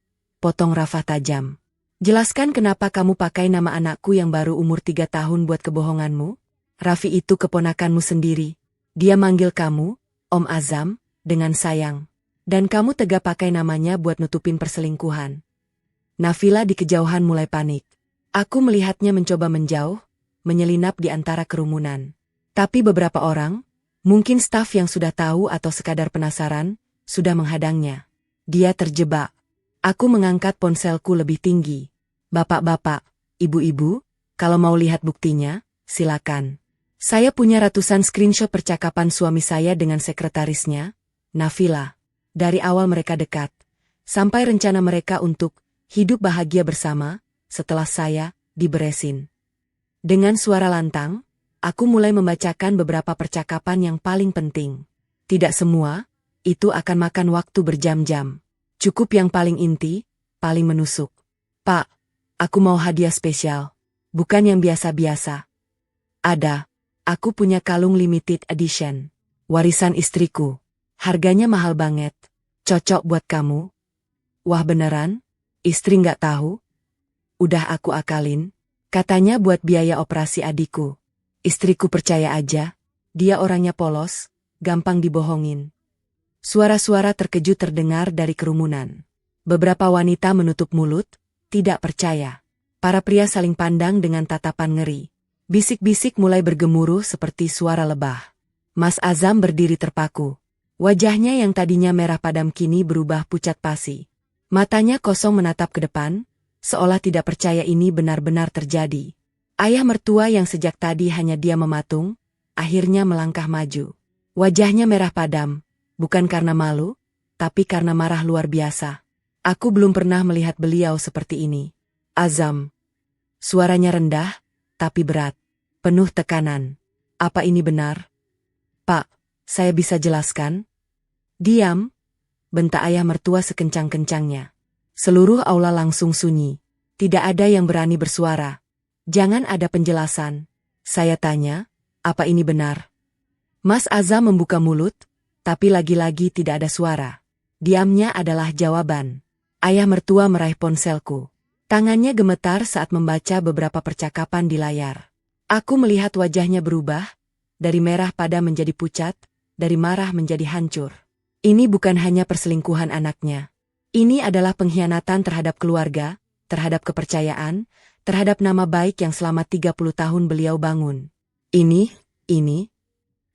Potong Rafah tajam. Jelaskan kenapa kamu pakai nama anakku yang baru umur 3 tahun buat kebohonganmu? Raffi itu keponakanmu sendiri. Dia manggil kamu, Om Azam, dengan sayang. Dan kamu tega pakai namanya buat nutupin perselingkuhan. Nafila di kejauhan mulai panik. Aku melihatnya mencoba menjauh, menyelinap di antara kerumunan. Tapi beberapa orang, mungkin staf yang sudah tahu atau sekadar penasaran, sudah menghadangnya. Dia terjebak. Aku mengangkat ponselku lebih tinggi. Bapak-bapak, ibu-ibu, kalau mau lihat buktinya, silakan. Saya punya ratusan screenshot percakapan suami saya dengan sekretarisnya, Nafila. Dari awal mereka dekat, sampai rencana mereka untuk hidup bahagia bersama, setelah saya diberesin. Dengan suara lantang, aku mulai membacakan beberapa percakapan yang paling penting. Tidak semua, itu akan makan waktu berjam-jam. Cukup yang paling inti, paling menusuk. Pak, aku mau hadiah spesial. Bukan yang biasa-biasa. Ada. Aku punya kalung limited edition. Warisan istriku. Harganya mahal banget. Cocok buat kamu. Wah beneran? Istri nggak tahu? Udah aku akalin. Katanya buat biaya operasi adikku. Istriku percaya aja. Dia orangnya polos, gampang dibohongin. Suara-suara terkejut terdengar dari kerumunan. Beberapa wanita menutup mulut, tidak percaya. Para pria saling pandang dengan tatapan ngeri. Bisik-bisik mulai bergemuruh seperti suara lebah. Mas Azam berdiri terpaku. Wajahnya yang tadinya merah padam kini berubah pucat pasi. Matanya kosong menatap ke depan, seolah tidak percaya ini benar-benar terjadi. Ayah mertua yang sejak tadi hanya diam mematung, akhirnya melangkah maju. Wajahnya merah padam, bukan karena malu, tapi karena marah luar biasa. Aku belum pernah melihat beliau seperti ini. Azam. Suaranya rendah, tapi berat. Penuh tekanan. Apa ini benar? Pak, saya bisa jelaskan? Diam, bentak ayah mertua sekencang-kencangnya. Seluruh aula langsung sunyi. Tidak ada yang berani bersuara. Jangan ada penjelasan. Saya tanya, apa ini benar? Mas Azam membuka mulut, tapi lagi-lagi tidak ada suara. Diamnya adalah jawaban. Ayah mertua meraih ponselku. Tangannya gemetar saat membaca beberapa percakapan di layar. Aku melihat wajahnya berubah, dari merah padam menjadi pucat, dari marah menjadi hancur. Ini bukan hanya perselingkuhan anaknya. Ini adalah pengkhianatan terhadap keluarga, terhadap kepercayaan, terhadap nama baik yang selama 30 tahun beliau bangun. Ini.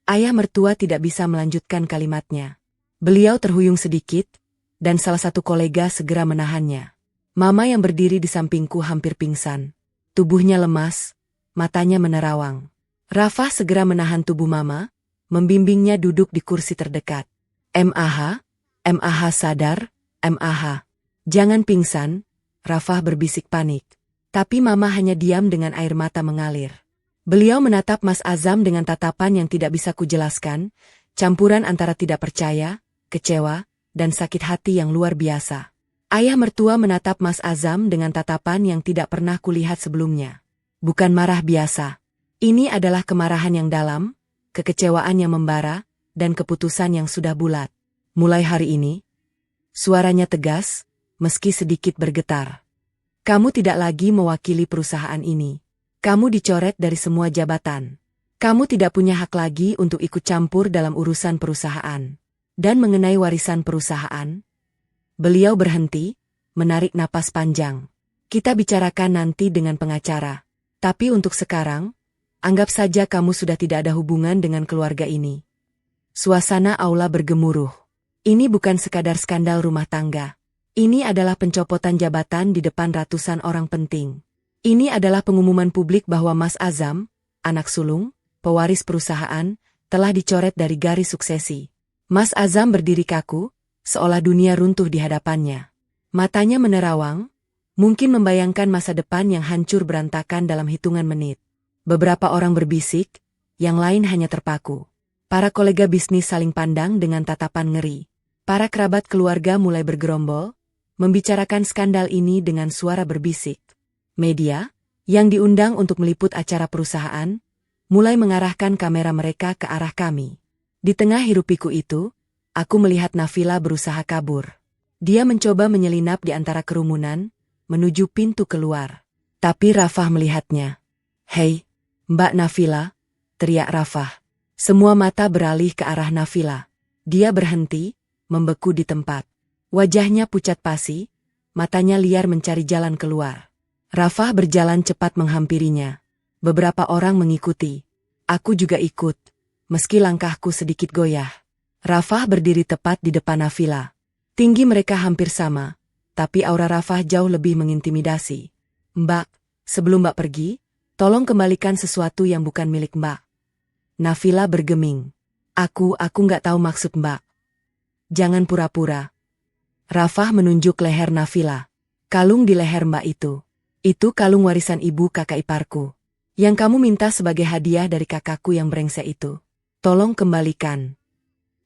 Ayah mertua tidak bisa melanjutkan kalimatnya. Beliau terhuyung sedikit, dan salah satu kolega segera menahannya. Mama yang berdiri di sampingku hampir pingsan. Tubuhnya lemas, matanya menerawang. Rafah segera menahan tubuh Mama, membimbingnya duduk di kursi terdekat. MAH sadar, MAH. Jangan pingsan, Rafah berbisik panik. Tapi Mama hanya diam dengan air mata mengalir. Beliau menatap Mas Azam dengan tatapan yang tidak bisa kujelaskan, campuran antara tidak percaya, kecewa, dan sakit hati yang luar biasa. Ayah mertua menatap Mas Azam dengan tatapan yang tidak pernah kulihat sebelumnya. Bukan marah biasa. Ini adalah kemarahan yang dalam, kekecewaan yang membara, dan keputusan yang sudah bulat. Mulai hari ini, suaranya tegas, meski sedikit bergetar. Kamu tidak lagi mewakili perusahaan ini. Kamu dicoret dari semua jabatan. Kamu tidak punya hak lagi untuk ikut campur dalam urusan perusahaan. Dan mengenai warisan perusahaan, beliau berhenti, menarik napas panjang. Kita bicarakan nanti dengan pengacara. Tapi untuk sekarang, anggap saja kamu sudah tidak ada hubungan dengan keluarga ini. Suasana aula bergemuruh. Ini bukan sekadar skandal rumah tangga. Ini adalah pencopotan jabatan di depan ratusan orang penting. Ini adalah pengumuman publik bahwa Mas Azam, anak sulung, pewaris perusahaan, telah dicoret dari garis suksesi. Mas Azam berdiri kaku, seolah dunia runtuh di hadapannya. Matanya menerawang, mungkin membayangkan masa depan yang hancur berantakan dalam hitungan menit. Beberapa orang berbisik, yang lain hanya terpaku. Para kolega bisnis saling pandang dengan tatapan ngeri. Para kerabat keluarga mulai bergerombol, membicarakan skandal ini dengan suara berbisik. Media, yang diundang untuk meliput acara perusahaan, mulai mengarahkan kamera mereka ke arah kami. Di tengah hiruk-pikuk itu, aku melihat Nafila berusaha kabur. Dia mencoba menyelinap di antara kerumunan, menuju pintu keluar. Tapi Rafah melihatnya. "Hei, Mbak Nafila," teriak Rafah. Semua mata beralih ke arah Nafila. Dia berhenti, membeku di tempat. Wajahnya pucat pasi, matanya liar mencari jalan keluar. Rafah berjalan cepat menghampirinya. Beberapa orang mengikuti. Aku juga ikut, meski langkahku sedikit goyah. Rafah berdiri tepat di depan Nafila. Tinggi mereka hampir sama, tapi aura Rafah jauh lebih mengintimidasi. "Mbak, sebelum Mbak pergi, tolong kembalikan sesuatu yang bukan milik Mbak." Nafila bergeming. Aku nggak tahu maksud Mbak." "Jangan pura-pura." Rafah menunjuk leher Nafila. "Kalung di leher Mbak itu. Itu kalung warisan ibu kakak iparku. Yang kamu minta sebagai hadiah dari kakakku yang brengsek itu. Tolong kembalikan."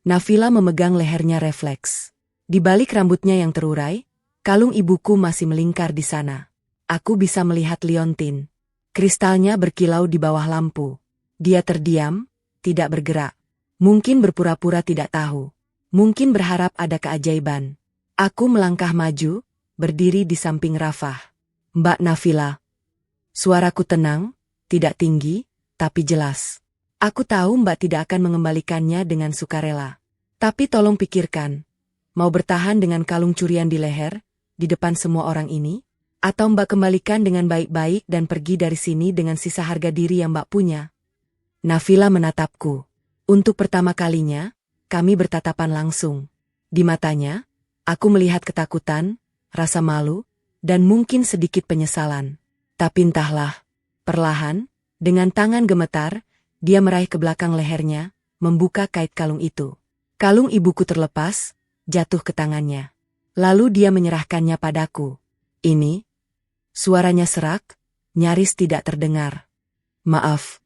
Nafila memegang lehernya refleks. Di balik rambutnya yang terurai, kalung ibuku masih melingkar di sana. Aku bisa melihat liontin. Kristalnya berkilau di bawah lampu. Dia terdiam, tidak bergerak. Mungkin berpura-pura tidak tahu. Mungkin berharap ada keajaiban. Aku melangkah maju, berdiri di samping Rafah. "Mbak Nafila." Suaraku tenang, tidak tinggi, tapi jelas. "Aku tahu Mbak tidak akan mengembalikannya dengan sukarela. Tapi tolong pikirkan, mau bertahan dengan kalung curian di leher, di depan semua orang ini? Atau Mbak kembalikan dengan baik-baik dan pergi dari sini dengan sisa harga diri yang Mbak punya? Nafila menatapku. Untuk pertama kalinya, kami bertatapan langsung. Di matanya, aku melihat ketakutan, rasa malu, dan mungkin sedikit penyesalan. Tapi entahlah, perlahan, dengan tangan gemetar, dia meraih ke belakang lehernya, membuka kait kalung itu. Kalung ibuku terlepas, jatuh ke tangannya. Lalu dia menyerahkannya padaku. Ini, suaranya serak, nyaris tidak terdengar. Maaf.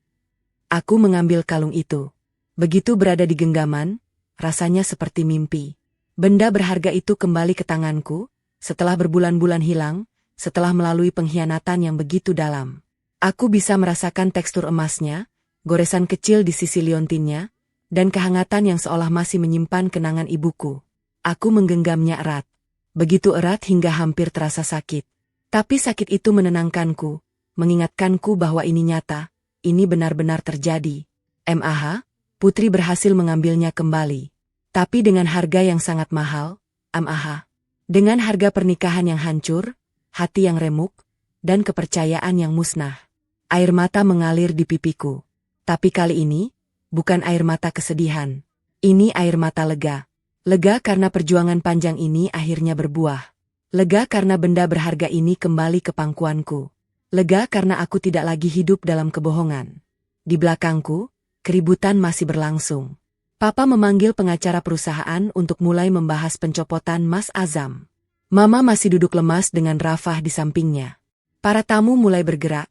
Aku mengambil kalung itu. Begitu berada di genggaman, rasanya seperti mimpi. Benda berharga itu kembali ke tanganku, setelah berbulan-bulan hilang, setelah melalui pengkhianatan yang begitu dalam. Aku bisa merasakan tekstur emasnya, goresan kecil di sisi liontinnya, dan kehangatan yang seolah masih menyimpan kenangan ibuku. Aku menggenggamnya erat. Begitu erat hingga hampir terasa sakit. Tapi sakit itu menenangkanku, mengingatkanku bahwa ini nyata, ini benar-benar terjadi. MAH, Putri berhasil mengambilnya kembali. Tapi dengan harga yang sangat mahal, MAH. Dengan harga pernikahan yang hancur, hati yang remuk, dan kepercayaan yang musnah. Air mata mengalir di pipiku. Tapi kali ini, bukan air mata kesedihan. Ini air mata lega. Lega karena perjuangan panjang ini akhirnya berbuah. Lega karena benda berharga ini kembali ke pangkuanku. Lega karena aku tidak lagi hidup dalam kebohongan. Di belakangku, keributan masih berlangsung. Papa memanggil pengacara perusahaan untuk mulai membahas pencopotan Mas Azam. Mama masih duduk lemas dengan Rafah di sampingnya. Para tamu mulai bergerak.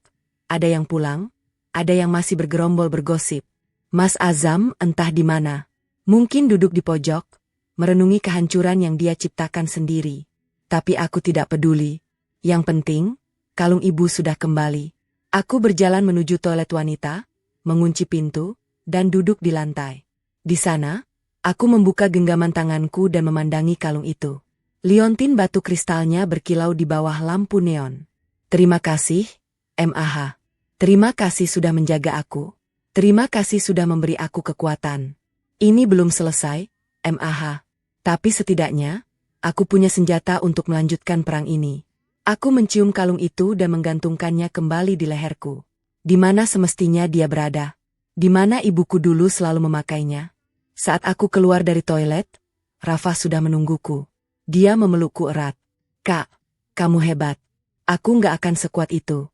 Ada yang pulang, ada yang masih bergerombol bergosip. Mas Azam entah di mana. Mungkin duduk di pojok, merenungi kehancuran yang dia ciptakan sendiri. Tapi aku tidak peduli. Yang penting, kalung ibu sudah kembali. Aku berjalan menuju toilet wanita, mengunci pintu, dan duduk di lantai. Di sana, aku membuka genggaman tanganku dan memandangi kalung itu. Liontin batu kristalnya berkilau di bawah lampu neon. Terima kasih, MAH. Terima kasih sudah menjaga aku. Terima kasih sudah memberi aku kekuatan. Ini belum selesai, MAH. Tapi setidaknya, aku punya senjata untuk melanjutkan perang ini. Aku mencium kalung itu dan menggantungkannya kembali di leherku. Di mana semestinya dia berada? Di mana ibuku dulu selalu memakainya? Saat aku keluar dari toilet, Rafah sudah menungguku. Dia memelukku erat. Kak, kamu hebat. Aku nggak akan sekuat itu.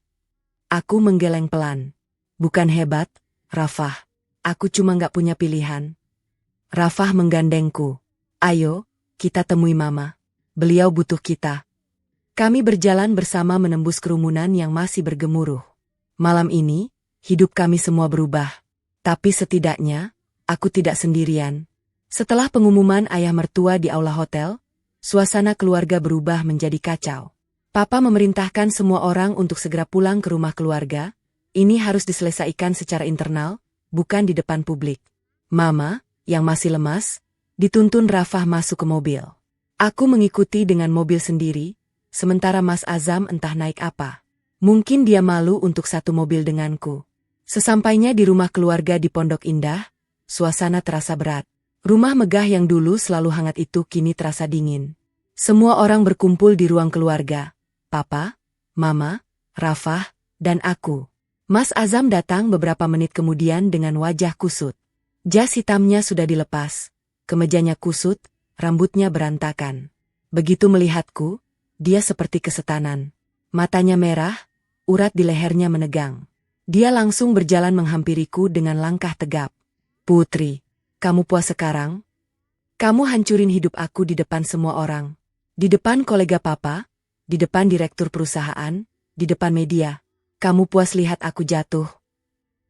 Aku menggeleng pelan. Bukan hebat, Rafah. Aku cuma nggak punya pilihan. Rafah menggandengku. Ayo, kita temui Mama. Beliau butuh kita. Kami berjalan bersama menembus kerumunan yang masih bergemuruh. Malam ini, hidup kami semua berubah. Tapi setidaknya, aku tidak sendirian. Setelah pengumuman ayah mertua di aula hotel, suasana keluarga berubah menjadi kacau. Papa memerintahkan semua orang untuk segera pulang ke rumah keluarga. Ini harus diselesaikan secara internal, bukan di depan publik. Mama, yang masih lemas, dituntun Rafah masuk ke mobil. Aku mengikuti dengan mobil sendiri, sementara Mas Azam entah naik apa. Mungkin dia malu untuk satu mobil denganku. Sesampainya di rumah keluarga di Pondok Indah, suasana terasa berat. Rumah megah yang dulu selalu hangat itu kini terasa dingin. Semua orang berkumpul di ruang keluarga. Papa, Mama, Rafah, dan aku. Mas Azam datang beberapa menit kemudian dengan wajah kusut. Jas hitamnya sudah dilepas, kemejanya kusut, rambutnya berantakan. Begitu melihatku, dia seperti kesetanan. Matanya merah, urat di lehernya menegang. Dia langsung berjalan menghampiriku dengan langkah tegap. Putri, kamu puas sekarang? Kamu hancurin hidup aku di depan semua orang. Di depan kolega papa, di depan direktur perusahaan, di depan media. Kamu puas lihat aku jatuh?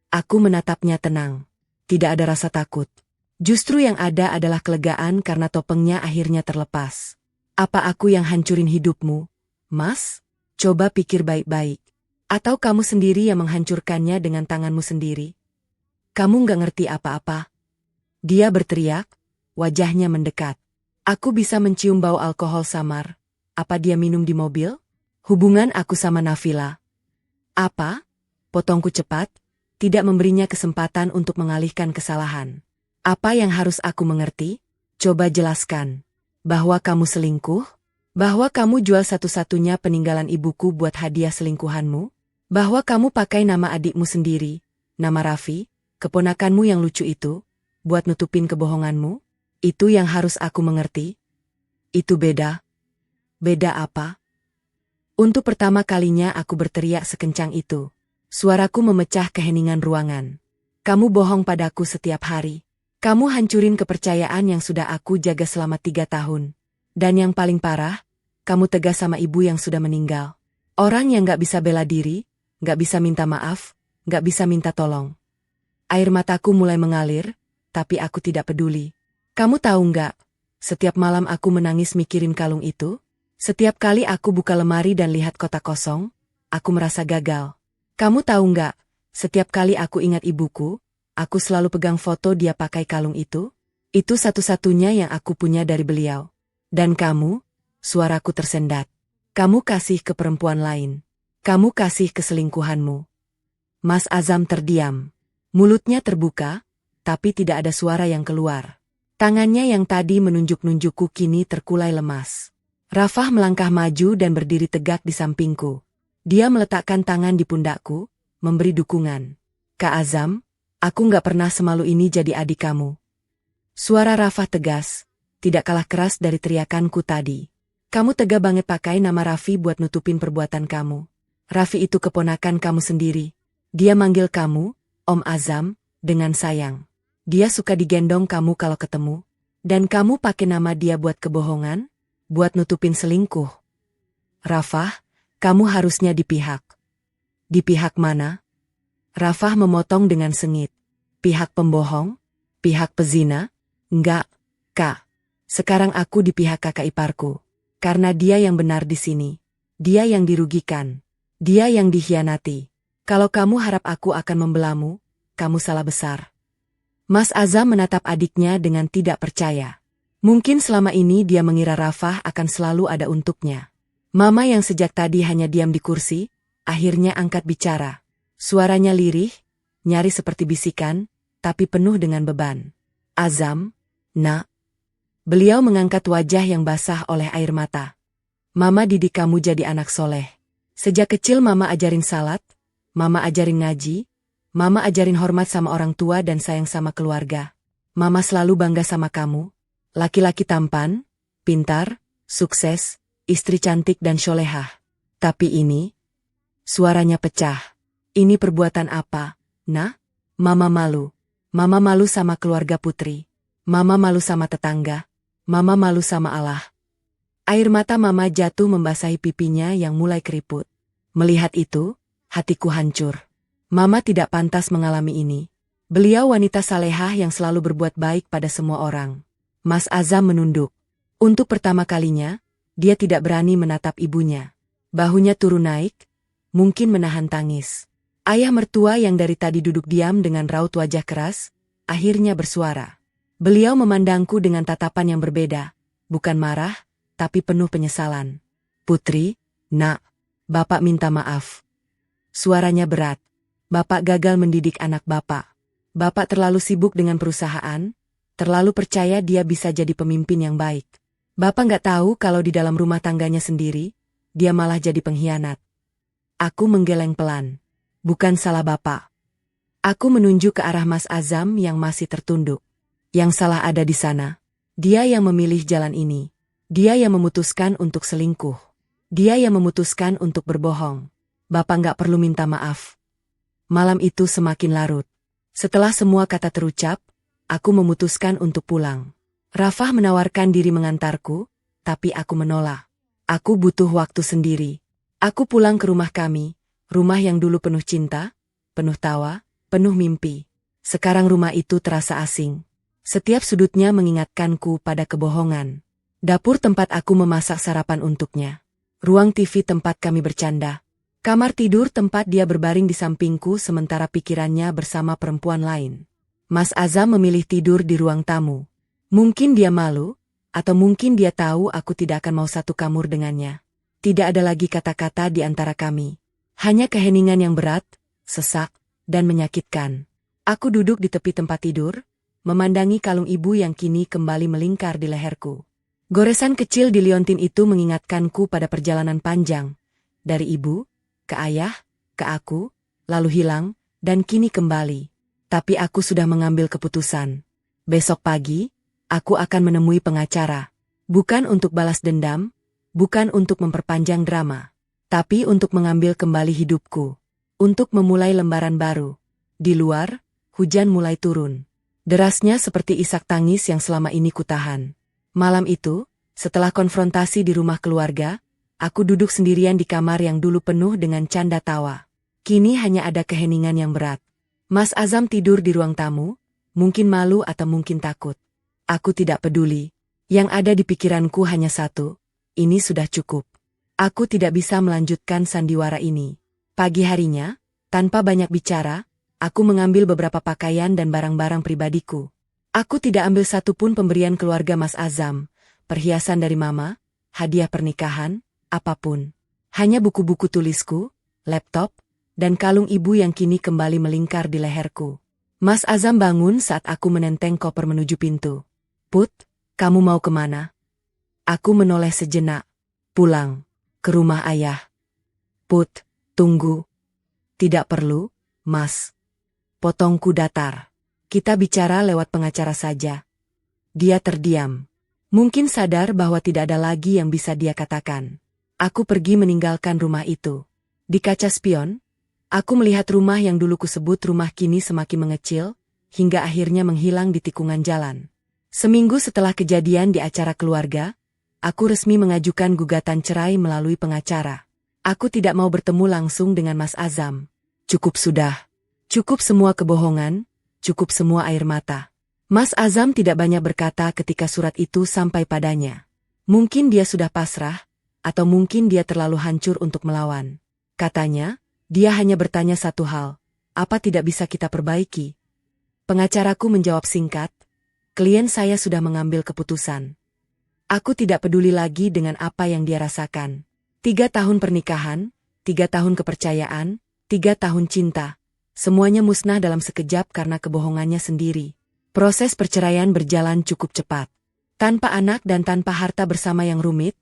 Aku menatapnya tenang. Tidak ada rasa takut. Justru yang ada adalah kelegaan karena topengnya akhirnya terlepas. Apa aku yang hancurin hidupmu, Mas? Coba pikir baik-baik. Atau kamu sendiri yang menghancurkannya dengan tanganmu sendiri? Kamu nggak ngerti apa-apa. Dia berteriak, wajahnya mendekat. Aku bisa mencium bau alkohol samar. Apa dia minum di mobil? Hubungan aku sama Nafila. Apa? Potongku cepat, tidak memberinya kesempatan untuk mengalihkan kesalahan. Apa yang harus aku mengerti? Coba jelaskan. Bahwa kamu selingkuh? Bahwa kamu jual satu-satunya peninggalan ibuku buat hadiah selingkuhanmu? Bahwa kamu pakai nama adikmu sendiri, nama Raffi, keponakanmu yang lucu itu, buat nutupin kebohonganmu? Itu yang harus aku mengerti. Itu beda. Beda apa? Untuk pertama kalinya aku berteriak sekencang itu. Suaraku memecah keheningan ruangan. Kamu bohong padaku setiap hari. Kamu hancurin kepercayaan yang sudah aku jaga selama 3 tahun. Dan yang paling parah, kamu tegas sama ibu yang sudah meninggal. Orang yang gak bisa bela diri, gak bisa minta maaf, gak bisa minta tolong. Air mataku mulai mengalir, tapi aku tidak peduli. Kamu tahu gak, setiap malam aku menangis mikirin kalung itu. Setiap kali aku buka lemari dan lihat kotak kosong, aku merasa gagal. Kamu tahu nggak, setiap kali aku ingat ibuku, aku selalu pegang foto dia pakai kalung itu. Itu satu-satunya yang aku punya dari beliau. Dan kamu, suaraku tersendat. Kamu kasih ke perempuan lain. Kamu kasih ke selingkuhanmu. Mas Azam terdiam. Mulutnya terbuka, tapi tidak ada suara yang keluar. Tangannya yang tadi menunjuk-nunjukku kini terkulai lemas. Rafah melangkah maju dan berdiri tegak di sampingku. Dia meletakkan tangan di pundakku, memberi dukungan. Kak Azam, aku gak pernah semalu ini jadi adik kamu. Suara Rafah tegas, tidak kalah keras dari teriakanku tadi. Kamu tega banget pakai nama Raffi buat nutupin perbuatan kamu. Raffi itu keponakan kamu sendiri. Dia manggil kamu, Om Azam, dengan sayang. Dia suka digendong kamu kalau ketemu. Dan kamu pakai nama dia buat kebohongan? Buat nutupin selingkuh. Rafah, kamu harusnya di pihak. Di pihak mana? Rafah memotong dengan sengit. Pihak pembohong? Pihak pezina? Enggak, Kak. Sekarang aku di pihak kakak iparku. Karena dia yang benar di sini. Dia yang dirugikan. Dia yang dikhianati. Kalau kamu harap aku akan membelamu, kamu salah besar. Mas Azam menatap adiknya dengan tidak percaya. Mungkin selama ini dia mengira Rafah akan selalu ada untuknya. Mama yang sejak tadi hanya diam di kursi, akhirnya angkat bicara. Suaranya lirih, nyaris seperti bisikan, tapi penuh dengan beban. Azam, nak. Beliau mengangkat wajah yang basah oleh air mata. Mama didik kamu jadi anak soleh. Sejak kecil mama ajarin salat, mama ajarin ngaji, mama ajarin hormat sama orang tua dan sayang sama keluarga. Mama selalu bangga sama kamu. Laki-laki tampan, pintar, sukses, istri cantik dan solehah. Tapi ini, suaranya pecah. Ini perbuatan apa, nah? Mama malu. Mama malu sama keluarga Putri. Mama malu sama tetangga. Mama malu sama Allah. Air mata mama jatuh membasahi pipinya yang mulai keriput. Melihat itu, hatiku hancur. Mama tidak pantas mengalami ini. Beliau wanita salehah yang selalu berbuat baik pada semua orang. Mas Azam menunduk. Untuk pertama kalinya, dia tidak berani menatap ibunya. Bahunya turun naik, mungkin menahan tangis. Ayah mertua yang dari tadi duduk diam dengan raut wajah keras, akhirnya bersuara. Beliau memandangku dengan tatapan yang berbeda, bukan marah, tapi penuh penyesalan. Putri, nak, Bapak minta maaf. Suaranya berat. Bapak gagal mendidik anak Bapak. Bapak terlalu sibuk dengan perusahaan, terlalu percaya dia bisa jadi pemimpin yang baik. Bapak nggak tahu kalau di dalam rumah tangganya sendiri, dia malah jadi pengkhianat. Aku menggeleng pelan. Bukan salah Bapak. Aku menunjuk ke arah Mas Azam yang masih tertunduk. Yang salah ada di sana. Dia yang memilih jalan ini. Dia yang memutuskan untuk selingkuh. Dia yang memutuskan untuk berbohong. Bapak nggak perlu minta maaf. Malam itu semakin larut. Setelah semua kata terucap, aku memutuskan untuk pulang. Rafah menawarkan diri mengantarku, tapi aku menolak. Aku butuh waktu sendiri. Aku pulang ke rumah kami, rumah yang dulu penuh cinta, penuh tawa, penuh mimpi. Sekarang rumah itu terasa asing. Setiap sudutnya mengingatkanku pada kebohongan. Dapur tempat aku memasak sarapan untuknya. Ruang TV tempat kami bercanda. Kamar tidur tempat dia berbaring di sampingku sementara pikirannya bersama perempuan lain. Mas Azam memilih tidur di ruang tamu. Mungkin dia malu, atau mungkin dia tahu aku tidak akan mau satu kamar dengannya. Tidak ada lagi kata-kata di antara kami. Hanya keheningan yang berat, sesak, dan menyakitkan. Aku duduk di tepi tempat tidur, memandangi kalung ibu yang kini kembali melingkar di leherku. Goresan kecil di liontin itu mengingatkanku pada perjalanan panjang. Dari ibu, ke ayah, ke aku, lalu hilang, dan kini kembali. Tapi aku sudah mengambil keputusan. Besok pagi, aku akan menemui pengacara. Bukan untuk balas dendam, bukan untuk memperpanjang drama. Tapi untuk mengambil kembali hidupku. Untuk memulai lembaran baru. Di luar, hujan mulai turun. Derasnya seperti isak tangis yang selama ini kutahan. Malam itu, setelah konfrontasi di rumah keluarga, aku duduk sendirian di kamar yang dulu penuh dengan canda tawa. Kini hanya ada keheningan yang berat. Mas Azam tidur di ruang tamu, mungkin malu atau mungkin takut. Aku tidak peduli. Yang ada di pikiranku hanya satu, ini sudah cukup. Aku tidak bisa melanjutkan sandiwara ini. Pagi harinya, tanpa banyak bicara, aku mengambil beberapa pakaian dan barang-barang pribadiku. Aku tidak ambil satupun pemberian keluarga Mas Azam, perhiasan dari mama, hadiah pernikahan, apapun. Hanya buku-buku tulisku, laptop, dan kalung ibu yang kini kembali melingkar di leherku. Mas Azam bangun saat aku menenteng koper menuju pintu. Put, kamu mau kemana? Aku menoleh sejenak. Pulang. Ke rumah ayah. Put, tunggu. Tidak perlu, Mas. Potongku datar. Kita bicara lewat pengacara saja. Dia terdiam. Mungkin sadar bahwa tidak ada lagi yang bisa dia katakan. Aku pergi meninggalkan rumah itu. Di kaca spion, aku melihat rumah yang dulu kusebut rumah kini semakin mengecil, hingga akhirnya menghilang di tikungan jalan. Seminggu setelah kejadian di acara keluarga, aku resmi mengajukan gugatan cerai melalui pengacara. Aku tidak mau bertemu langsung dengan Mas Azam. Cukup sudah. Cukup semua kebohongan, cukup semua air mata. Mas Azam tidak banyak berkata ketika surat itu sampai padanya. Mungkin dia sudah pasrah, atau mungkin dia terlalu hancur untuk melawan. Katanya, dia hanya bertanya satu hal, apa tidak bisa kita perbaiki? Pengacaraku menjawab singkat, klien saya sudah mengambil keputusan. Aku tidak peduli lagi dengan apa yang dia rasakan. 3 tahun pernikahan, 3 tahun kepercayaan, 3 tahun cinta. Semuanya musnah dalam sekejap karena kebohongannya sendiri. Proses perceraian berjalan cukup cepat. Tanpa anak dan tanpa harta bersama yang rumit,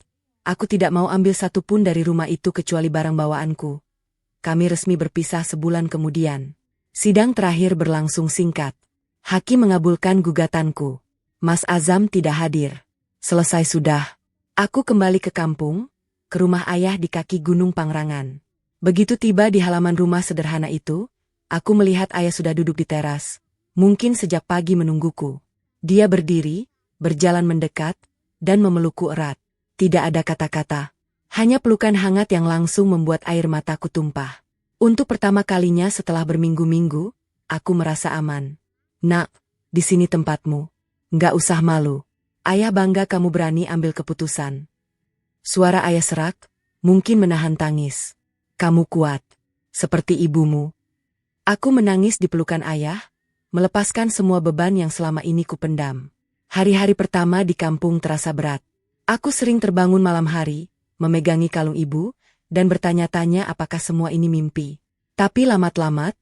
aku tidak mau ambil satupun dari rumah itu kecuali barang bawaanku. Kami resmi berpisah sebulan kemudian. Sidang terakhir berlangsung singkat. Hakim mengabulkan gugatanku. Mas Azam tidak hadir. Selesai sudah. Aku kembali ke kampung, ke rumah ayah di kaki Gunung Pangrangan. Begitu tiba di halaman rumah sederhana itu, aku melihat ayah sudah duduk di teras. Mungkin sejak pagi menungguku. Dia berdiri, berjalan mendekat, dan memelukku erat. Tidak ada kata-kata. Hanya pelukan hangat yang langsung membuat air mataku tumpah. Untuk pertama kalinya setelah berminggu-minggu, aku merasa aman. Nak, di sini tempatmu. Nggak usah malu. Ayah bangga kamu berani ambil keputusan. Suara ayah serak, mungkin menahan tangis. Kamu kuat. Seperti ibumu. Aku menangis di pelukan ayah, melepaskan semua beban yang selama ini kupendam. Hari-hari pertama di kampung terasa berat. Aku sering terbangun malam hari, memegangi kalung ibu, dan bertanya-tanya apakah semua ini mimpi. Tapi lamat-lamat,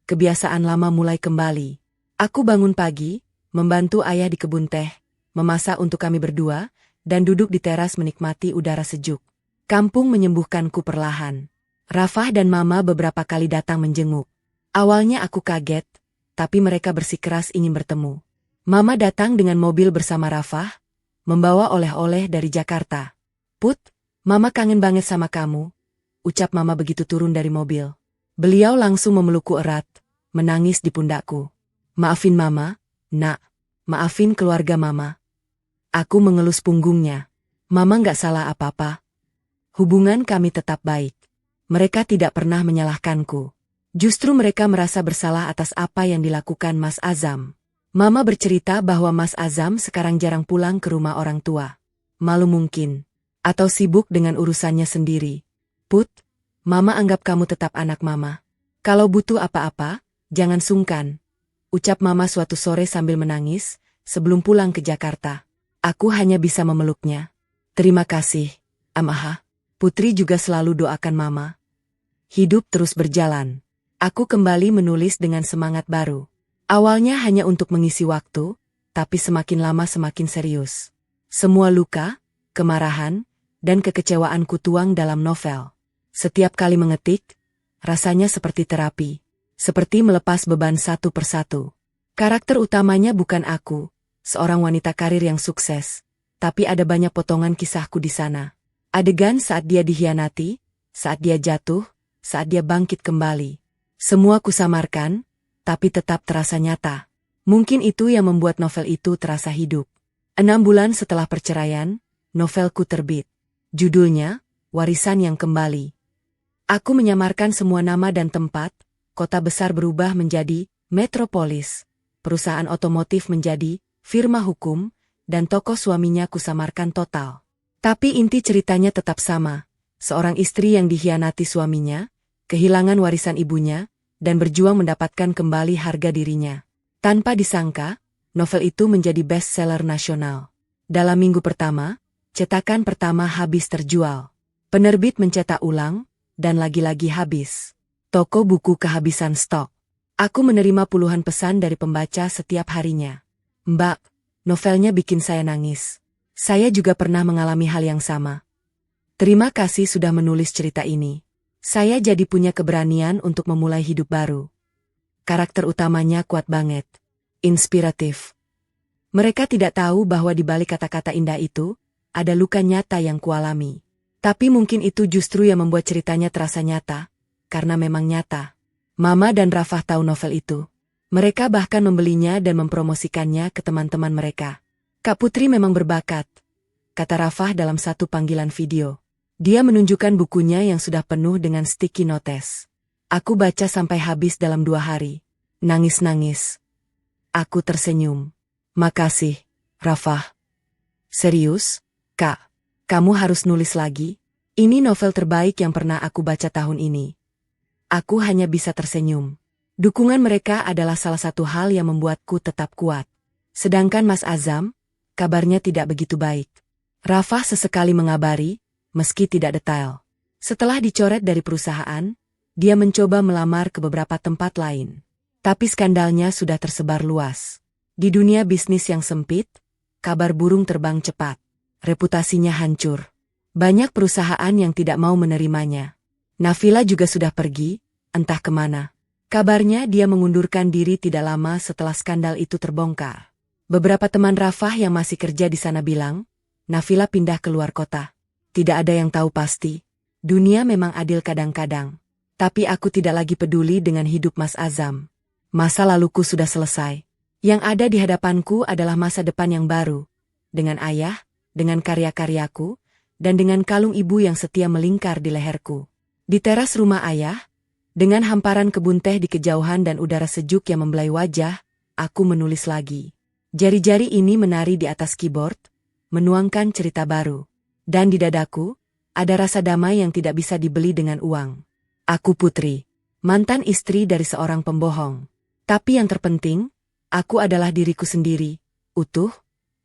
kebiasaan lama mulai kembali. Aku bangun pagi, membantu ayah di kebun teh, memasak untuk kami berdua, dan duduk di teras menikmati udara sejuk. Kampung menyembuhkanku perlahan. Rafah dan Mama beberapa kali datang menjenguk. Awalnya aku kaget, tapi mereka bersikeras ingin bertemu. Mama datang dengan mobil bersama Rafah, membawa oleh-oleh dari Jakarta. Put, Mama kangen banget sama kamu, ucap Mama begitu turun dari mobil. Beliau langsung memelukku erat, menangis di pundakku. Maafin Mama, Nak. Maafin keluarga Mama. Aku mengelus punggungnya. Mama nggak salah apa-apa. Hubungan kami tetap baik. Mereka tidak pernah menyalahkanku. Justru mereka merasa bersalah atas apa yang dilakukan Mas Azam. Mama bercerita bahwa Mas Azam sekarang jarang pulang ke rumah orang tua. Malu mungkin. Atau sibuk dengan urusannya sendiri. Put, Mama anggap kamu tetap anak Mama. Kalau butuh apa-apa, jangan sungkan. Ucap Mama suatu sore sambil menangis, sebelum pulang ke Jakarta. Aku hanya bisa memeluknya. Terima kasih, Amaha. Putri juga selalu doakan Mama. Hidup terus berjalan. Aku kembali menulis dengan semangat baru. Awalnya hanya untuk mengisi waktu, tapi semakin lama semakin serius. Semua luka, kemarahan, dan kekecewaanku tuang dalam novel. Setiap kali mengetik, rasanya seperti terapi. Seperti melepas beban satu persatu. Karakter utamanya bukan aku, seorang wanita karir yang sukses. Tapi ada banyak potongan kisahku di sana. Adegan saat dia dikhianati, saat dia jatuh, saat dia bangkit kembali. Semua kusamarkan, tapi tetap terasa nyata. Mungkin itu yang membuat novel itu terasa hidup. 6 bulan setelah perceraian, novelku terbit. Judulnya, Warisan yang Kembali. Aku menyamarkan semua nama dan tempat, kota besar berubah menjadi metropolis, perusahaan otomotif menjadi firma hukum, dan tokoh suaminya kusamarkan total. Tapi inti ceritanya tetap sama, seorang istri yang dikhianati suaminya, kehilangan warisan ibunya, dan berjuang mendapatkan kembali harga dirinya. Tanpa disangka, novel itu menjadi bestseller nasional. Dalam minggu pertama, cetakan pertama habis terjual. Penerbit mencetak ulang, dan lagi-lagi habis. Toko buku kehabisan stok. Aku menerima puluhan pesan dari pembaca setiap harinya. Mbak, novelnya bikin saya nangis. Saya juga pernah mengalami hal yang sama. Terima kasih sudah menulis cerita ini. Saya jadi punya keberanian untuk memulai hidup baru. Karakter utamanya kuat banget. Inspiratif. Mereka tidak tahu bahwa di balik kata-kata indah itu, ada luka nyata yang kualami. Tapi mungkin itu justru yang membuat ceritanya terasa nyata, karena memang nyata. Mama dan Rafah tahu novel itu. Mereka bahkan membelinya dan mempromosikannya ke teman-teman mereka. Kak Putri memang berbakat, kata Rafah dalam satu panggilan video. Dia menunjukkan bukunya yang sudah penuh dengan sticky notes. Aku baca sampai habis dalam 2 hari. Nangis-nangis. Aku tersenyum. Makasih, Rafah. Serius, Kak? Kamu harus nulis lagi? Ini novel terbaik yang pernah aku baca tahun ini. Aku hanya bisa tersenyum. Dukungan mereka adalah salah satu hal yang membuatku tetap kuat. Sedangkan Mas Azam, kabarnya tidak begitu baik. Rafah sesekali mengabari, meski tidak detail. Setelah dicoret dari perusahaan, dia mencoba melamar ke beberapa tempat lain. Tapi skandalnya sudah tersebar luas. Di dunia bisnis yang sempit, kabar burung terbang cepat. Reputasinya hancur. Banyak perusahaan yang tidak mau menerimanya. Nafila juga sudah pergi, entah kemana. Kabarnya dia mengundurkan diri tidak lama setelah skandal itu terbongkar. Beberapa teman Rafah yang masih kerja di sana bilang, Nafila pindah ke luar kota. Tidak ada yang tahu pasti. Dunia memang adil kadang-kadang. Tapi aku tidak lagi peduli dengan hidup Mas Azam. Masa laluku sudah selesai. Yang ada di hadapanku adalah masa depan yang baru. Dengan ayah, dengan karya-karyaku, dan dengan kalung ibu yang setia melingkar di leherku. Di teras rumah ayah, dengan hamparan kebun teh di kejauhan dan udara sejuk yang membelai wajah, aku menulis lagi. Jari-jari ini menari di atas keyboard, menuangkan cerita baru. Dan di dadaku, ada rasa damai yang tidak bisa dibeli dengan uang. Aku Putri, mantan istri dari seorang pembohong. Tapi yang terpenting, aku adalah diriku sendiri, utuh,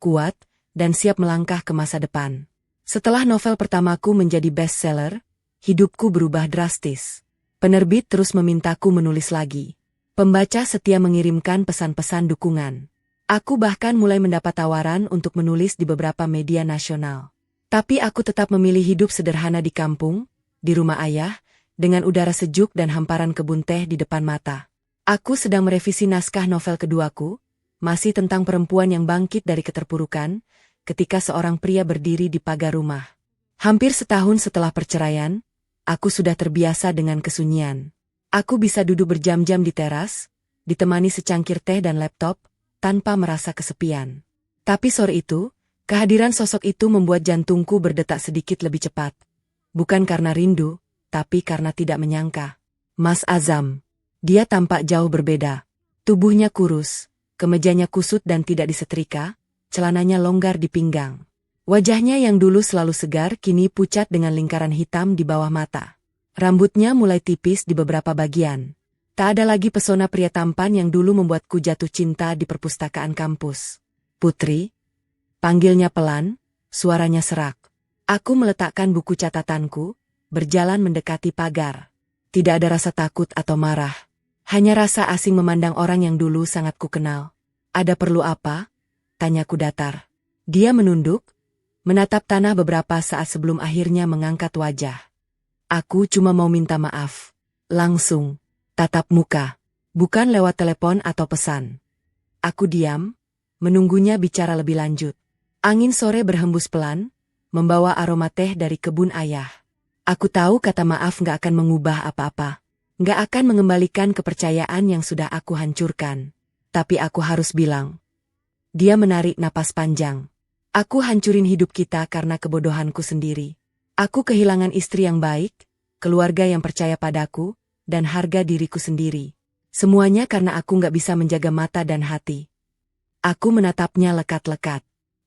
kuat, dan siap melangkah ke masa depan. Setelah novel pertamaku menjadi bestseller, hidupku berubah drastis. Penerbit terus memintaku menulis lagi. Pembaca setia mengirimkan pesan-pesan dukungan. Aku bahkan mulai mendapat tawaran untuk menulis di beberapa media nasional. Tapi aku tetap memilih hidup sederhana di kampung, di rumah ayah, dengan udara sejuk dan hamparan kebun teh di depan mata. Aku sedang merevisi naskah novel keduaku, masih tentang perempuan yang bangkit dari keterpurukan, ketika seorang pria berdiri di pagar rumah. Hampir setahun setelah perceraian, aku sudah terbiasa dengan kesunyian. Aku bisa duduk berjam-jam di teras, ditemani secangkir teh dan laptop, tanpa merasa kesepian. Tapi sore itu, kehadiran sosok itu membuat jantungku berdetak sedikit lebih cepat. Bukan karena rindu, tapi karena tidak menyangka. Mas Azam. Dia tampak jauh berbeda. Tubuhnya kurus, kemejanya kusut dan tidak disetrika, celananya longgar di pinggang. Wajahnya yang dulu selalu segar kini pucat dengan lingkaran hitam di bawah mata. Rambutnya mulai tipis di beberapa bagian. Tak ada lagi pesona pria tampan yang dulu membuatku jatuh cinta di perpustakaan kampus. Putri, panggilnya pelan, suaranya serak. Aku meletakkan buku catatanku, berjalan mendekati pagar. Tidak ada rasa takut atau marah. Hanya rasa asing memandang orang yang dulu sangat kukenal. Ada perlu apa? Tanyaku datar. Dia menunduk, menatap tanah beberapa saat sebelum akhirnya mengangkat wajah. Aku cuma mau minta maaf. Langsung. Tatap muka. Bukan lewat telepon atau pesan. Aku diam, menunggunya bicara lebih lanjut. Angin sore berhembus pelan, membawa aroma teh dari kebun ayah. Aku tahu kata maaf gak akan mengubah apa-apa. Gak akan mengembalikan kepercayaan yang sudah aku hancurkan. Tapi aku harus bilang. Dia menarik napas panjang. Aku hancurin hidup kita karena kebodohanku sendiri. Aku kehilangan istri yang baik, keluarga yang percaya padaku, dan harga diriku sendiri. Semuanya karena aku gak bisa menjaga mata dan hati. Aku menatapnya lekat-lekat.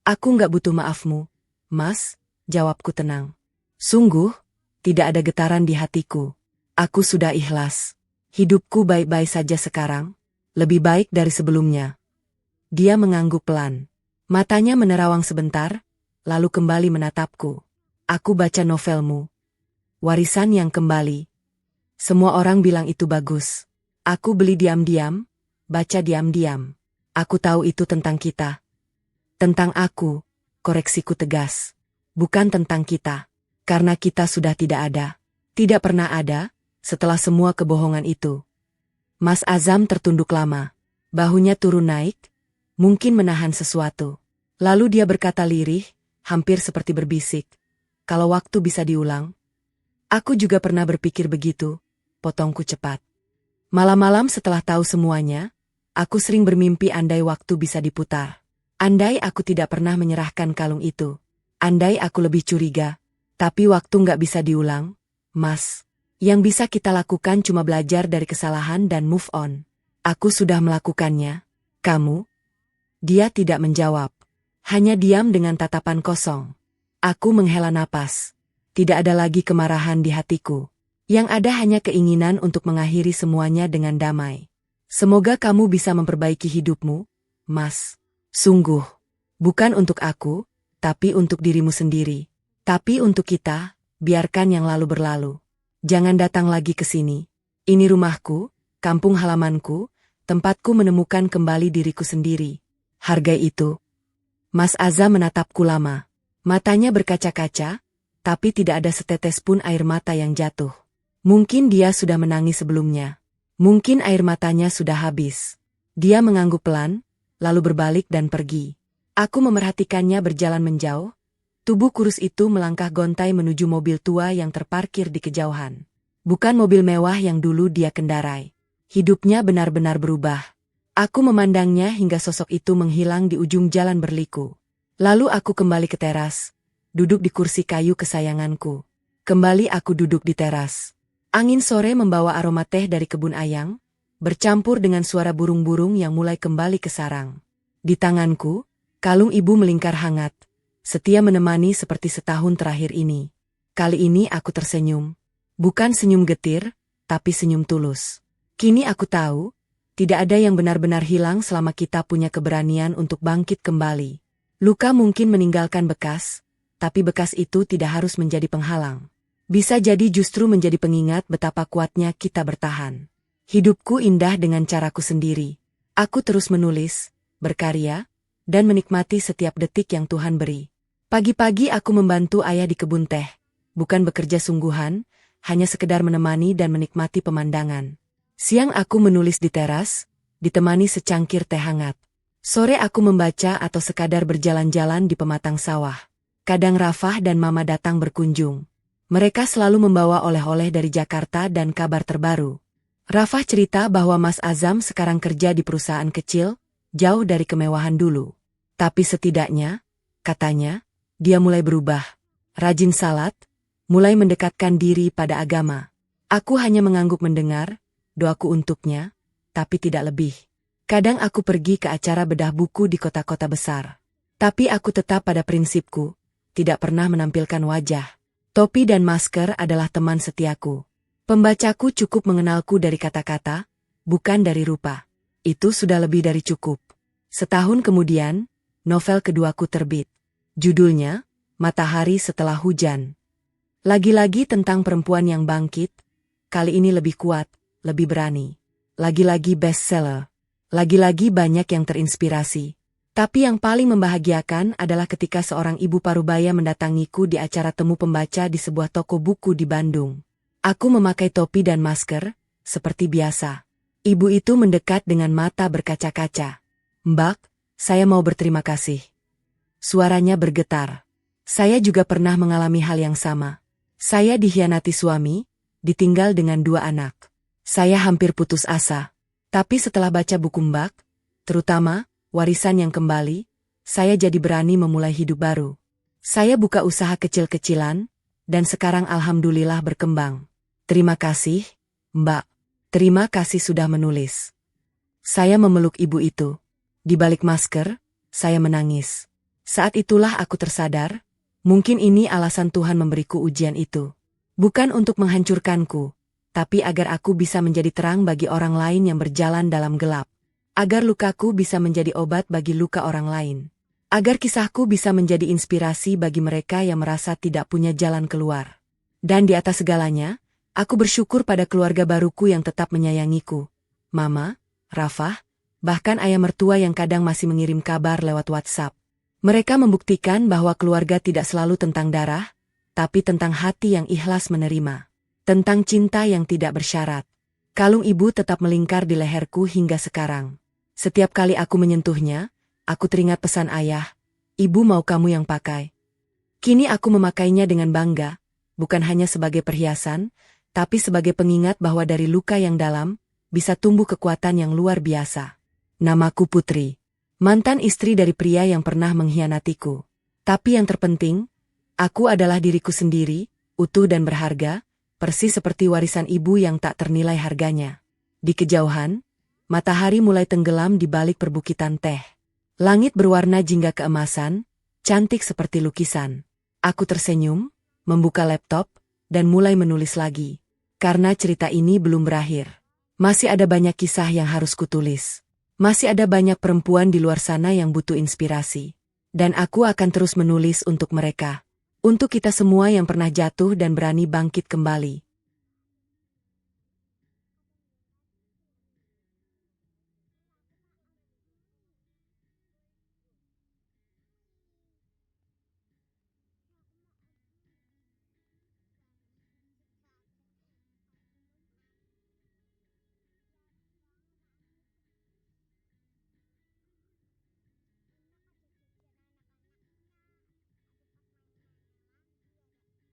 Aku gak butuh maafmu, Mas, jawabku tenang. Sungguh, tidak ada getaran di hatiku. Aku sudah ikhlas. Hidupku baik-baik saja sekarang, lebih baik dari sebelumnya. Dia mengangguk pelan. Matanya menerawang sebentar, lalu kembali menatapku. Aku baca novelmu. Warisan yang kembali. Semua orang bilang itu bagus. Aku beli diam-diam, baca diam-diam. Aku tahu itu tentang kita. Tentang aku, koreksiku tegas. Bukan tentang kita. Karena kita sudah tidak ada. Tidak pernah ada, setelah semua kebohongan itu. Mas Azam tertunduk lama. Bahunya turun naik, mungkin menahan sesuatu. Lalu dia berkata lirih, hampir seperti berbisik. Kalau waktu bisa diulang. Aku juga pernah berpikir begitu, potongku cepat. Malam-malam setelah tahu semuanya, aku sering bermimpi andai waktu bisa diputar. Andai aku tidak pernah menyerahkan kalung itu. Andai aku lebih curiga. Tapi waktu nggak bisa diulang, Mas. Yang bisa kita lakukan cuma belajar dari kesalahan dan move on. Aku sudah melakukannya. Kamu? Dia tidak menjawab. Hanya diam dengan tatapan kosong. Aku menghela napas. Tidak ada lagi kemarahan di hatiku. Yang ada hanya keinginan untuk mengakhiri semuanya dengan damai. Semoga kamu bisa memperbaiki hidupmu, Mas. Sungguh. Bukan untuk aku, tapi untuk dirimu sendiri. Tapi untuk kita, biarkan yang lalu berlalu. Jangan datang lagi ke sini. Ini rumahku, kampung halamanku, tempatku menemukan kembali diriku sendiri. Hargai itu. Mas Azam menatapku lama. Matanya berkaca-kaca, tapi tidak ada setetes pun air mata yang jatuh. Mungkin dia sudah menangis sebelumnya. Mungkin air matanya sudah habis. Dia mengangguk pelan, lalu berbalik dan pergi. Aku memerhatikannya berjalan menjauh. Tubuh kurus itu melangkah gontai menuju mobil tua yang terparkir di kejauhan. Bukan mobil mewah yang dulu dia kendarai. Hidupnya benar-benar berubah. Aku memandangnya hingga sosok itu menghilang di ujung jalan berliku. Lalu aku kembali ke teras, duduk di kursi kayu kesayanganku. Kembali aku duduk di teras. Angin sore membawa aroma teh dari kebun ayang, bercampur dengan suara burung-burung yang mulai kembali ke sarang. Di tanganku, kalung ibu melingkar hangat. Setia menemani seperti setahun terakhir ini. Kali ini aku tersenyum. Bukan senyum getir, tapi senyum tulus. Kini aku tahu, tidak ada yang benar-benar hilang selama kita punya keberanian untuk bangkit kembali. Luka mungkin meninggalkan bekas, tapi bekas itu tidak harus menjadi penghalang. Bisa jadi justru menjadi pengingat betapa kuatnya kita bertahan. Hidupku indah dengan caraku sendiri. Aku terus menulis, berkarya, dan menikmati setiap detik yang Tuhan beri. Pagi-pagi aku membantu ayah di kebun teh. Bukan bekerja sungguhan, hanya sekedar menemani dan menikmati pemandangan. Siang aku menulis di teras, ditemani secangkir teh hangat. Sore aku membaca atau sekadar berjalan-jalan di pematang sawah. Kadang Rafah dan Mama datang berkunjung. Mereka selalu membawa oleh-oleh dari Jakarta dan kabar terbaru. Rafah cerita bahwa Mas Azam sekarang kerja di perusahaan kecil, jauh dari kemewahan dulu. Tapi setidaknya, katanya, dia mulai berubah. Rajin salat, mulai mendekatkan diri pada agama. Aku hanya mengangguk mendengar, doaku untuknya, tapi tidak lebih. Kadang aku pergi ke acara bedah buku di kota-kota besar. Tapi aku tetap pada prinsipku, tidak pernah menampilkan wajah. Topi dan masker adalah teman setiaku. Pembacaku cukup mengenalku dari kata-kata, bukan dari rupa. Itu sudah lebih dari cukup. Setahun kemudian, novel keduaku terbit. Judulnya, Matahari Setelah Hujan. Lagi-lagi tentang perempuan yang bangkit, kali ini lebih kuat, lebih berani. Lagi-lagi bestseller. Lagi-lagi banyak yang terinspirasi. Tapi yang paling membahagiakan adalah ketika seorang ibu parubaya mendatangiku di acara temu pembaca di sebuah toko buku di Bandung. Aku memakai topi dan masker, seperti biasa. Ibu itu mendekat dengan mata berkaca-kaca. "Mbak, saya mau berterima kasih." Suaranya bergetar. Saya juga pernah mengalami hal yang sama. Saya dikhianati suami, ditinggal dengan 2 anak. Saya hampir putus asa. Tapi setelah baca buku Mbak, terutama Warisan yang Kembali, saya jadi berani memulai hidup baru. Saya buka usaha kecil-kecilan, dan sekarang alhamdulillah berkembang. Terima kasih, Mbak. Terima kasih sudah menulis. Saya memeluk ibu itu. Di balik masker, saya menangis. Saat itulah aku tersadar, mungkin ini alasan Tuhan memberiku ujian itu. Bukan untuk menghancurkanku, tapi agar aku bisa menjadi terang bagi orang lain yang berjalan dalam gelap. Agar lukaku bisa menjadi obat bagi luka orang lain. Agar kisahku bisa menjadi inspirasi bagi mereka yang merasa tidak punya jalan keluar. Dan di atas segalanya, aku bersyukur pada keluarga baruku yang tetap menyayangiku. Mama, Rafah, bahkan ayah mertua yang kadang masih mengirim kabar lewat WhatsApp. Mereka membuktikan bahwa keluarga tidak selalu tentang darah, tapi tentang hati yang ikhlas menerima. Tentang cinta yang tidak bersyarat. Kalung ibu tetap melingkar di leherku hingga sekarang. Setiap kali aku menyentuhnya, aku teringat pesan ayah, "Ibu mau kamu yang pakai." Kini aku memakainya dengan bangga, bukan hanya sebagai perhiasan, tapi sebagai pengingat bahwa dari luka yang dalam, bisa tumbuh kekuatan yang luar biasa. Namaku Putri, mantan istri dari pria yang pernah mengkhianatiku. Tapi yang terpenting, aku adalah diriku sendiri, utuh dan berharga, persis seperti warisan ibu yang tak ternilai harganya. Di kejauhan, matahari mulai tenggelam di balik perbukitan teh. Langit berwarna jingga keemasan, cantik seperti lukisan. Aku tersenyum, membuka laptop, dan mulai menulis lagi. Karena cerita ini belum berakhir. Masih ada banyak kisah yang harus kutulis. Masih ada banyak perempuan di luar sana yang butuh inspirasi. Dan aku akan terus menulis untuk mereka. Untuk kita semua yang pernah jatuh dan berani bangkit kembali.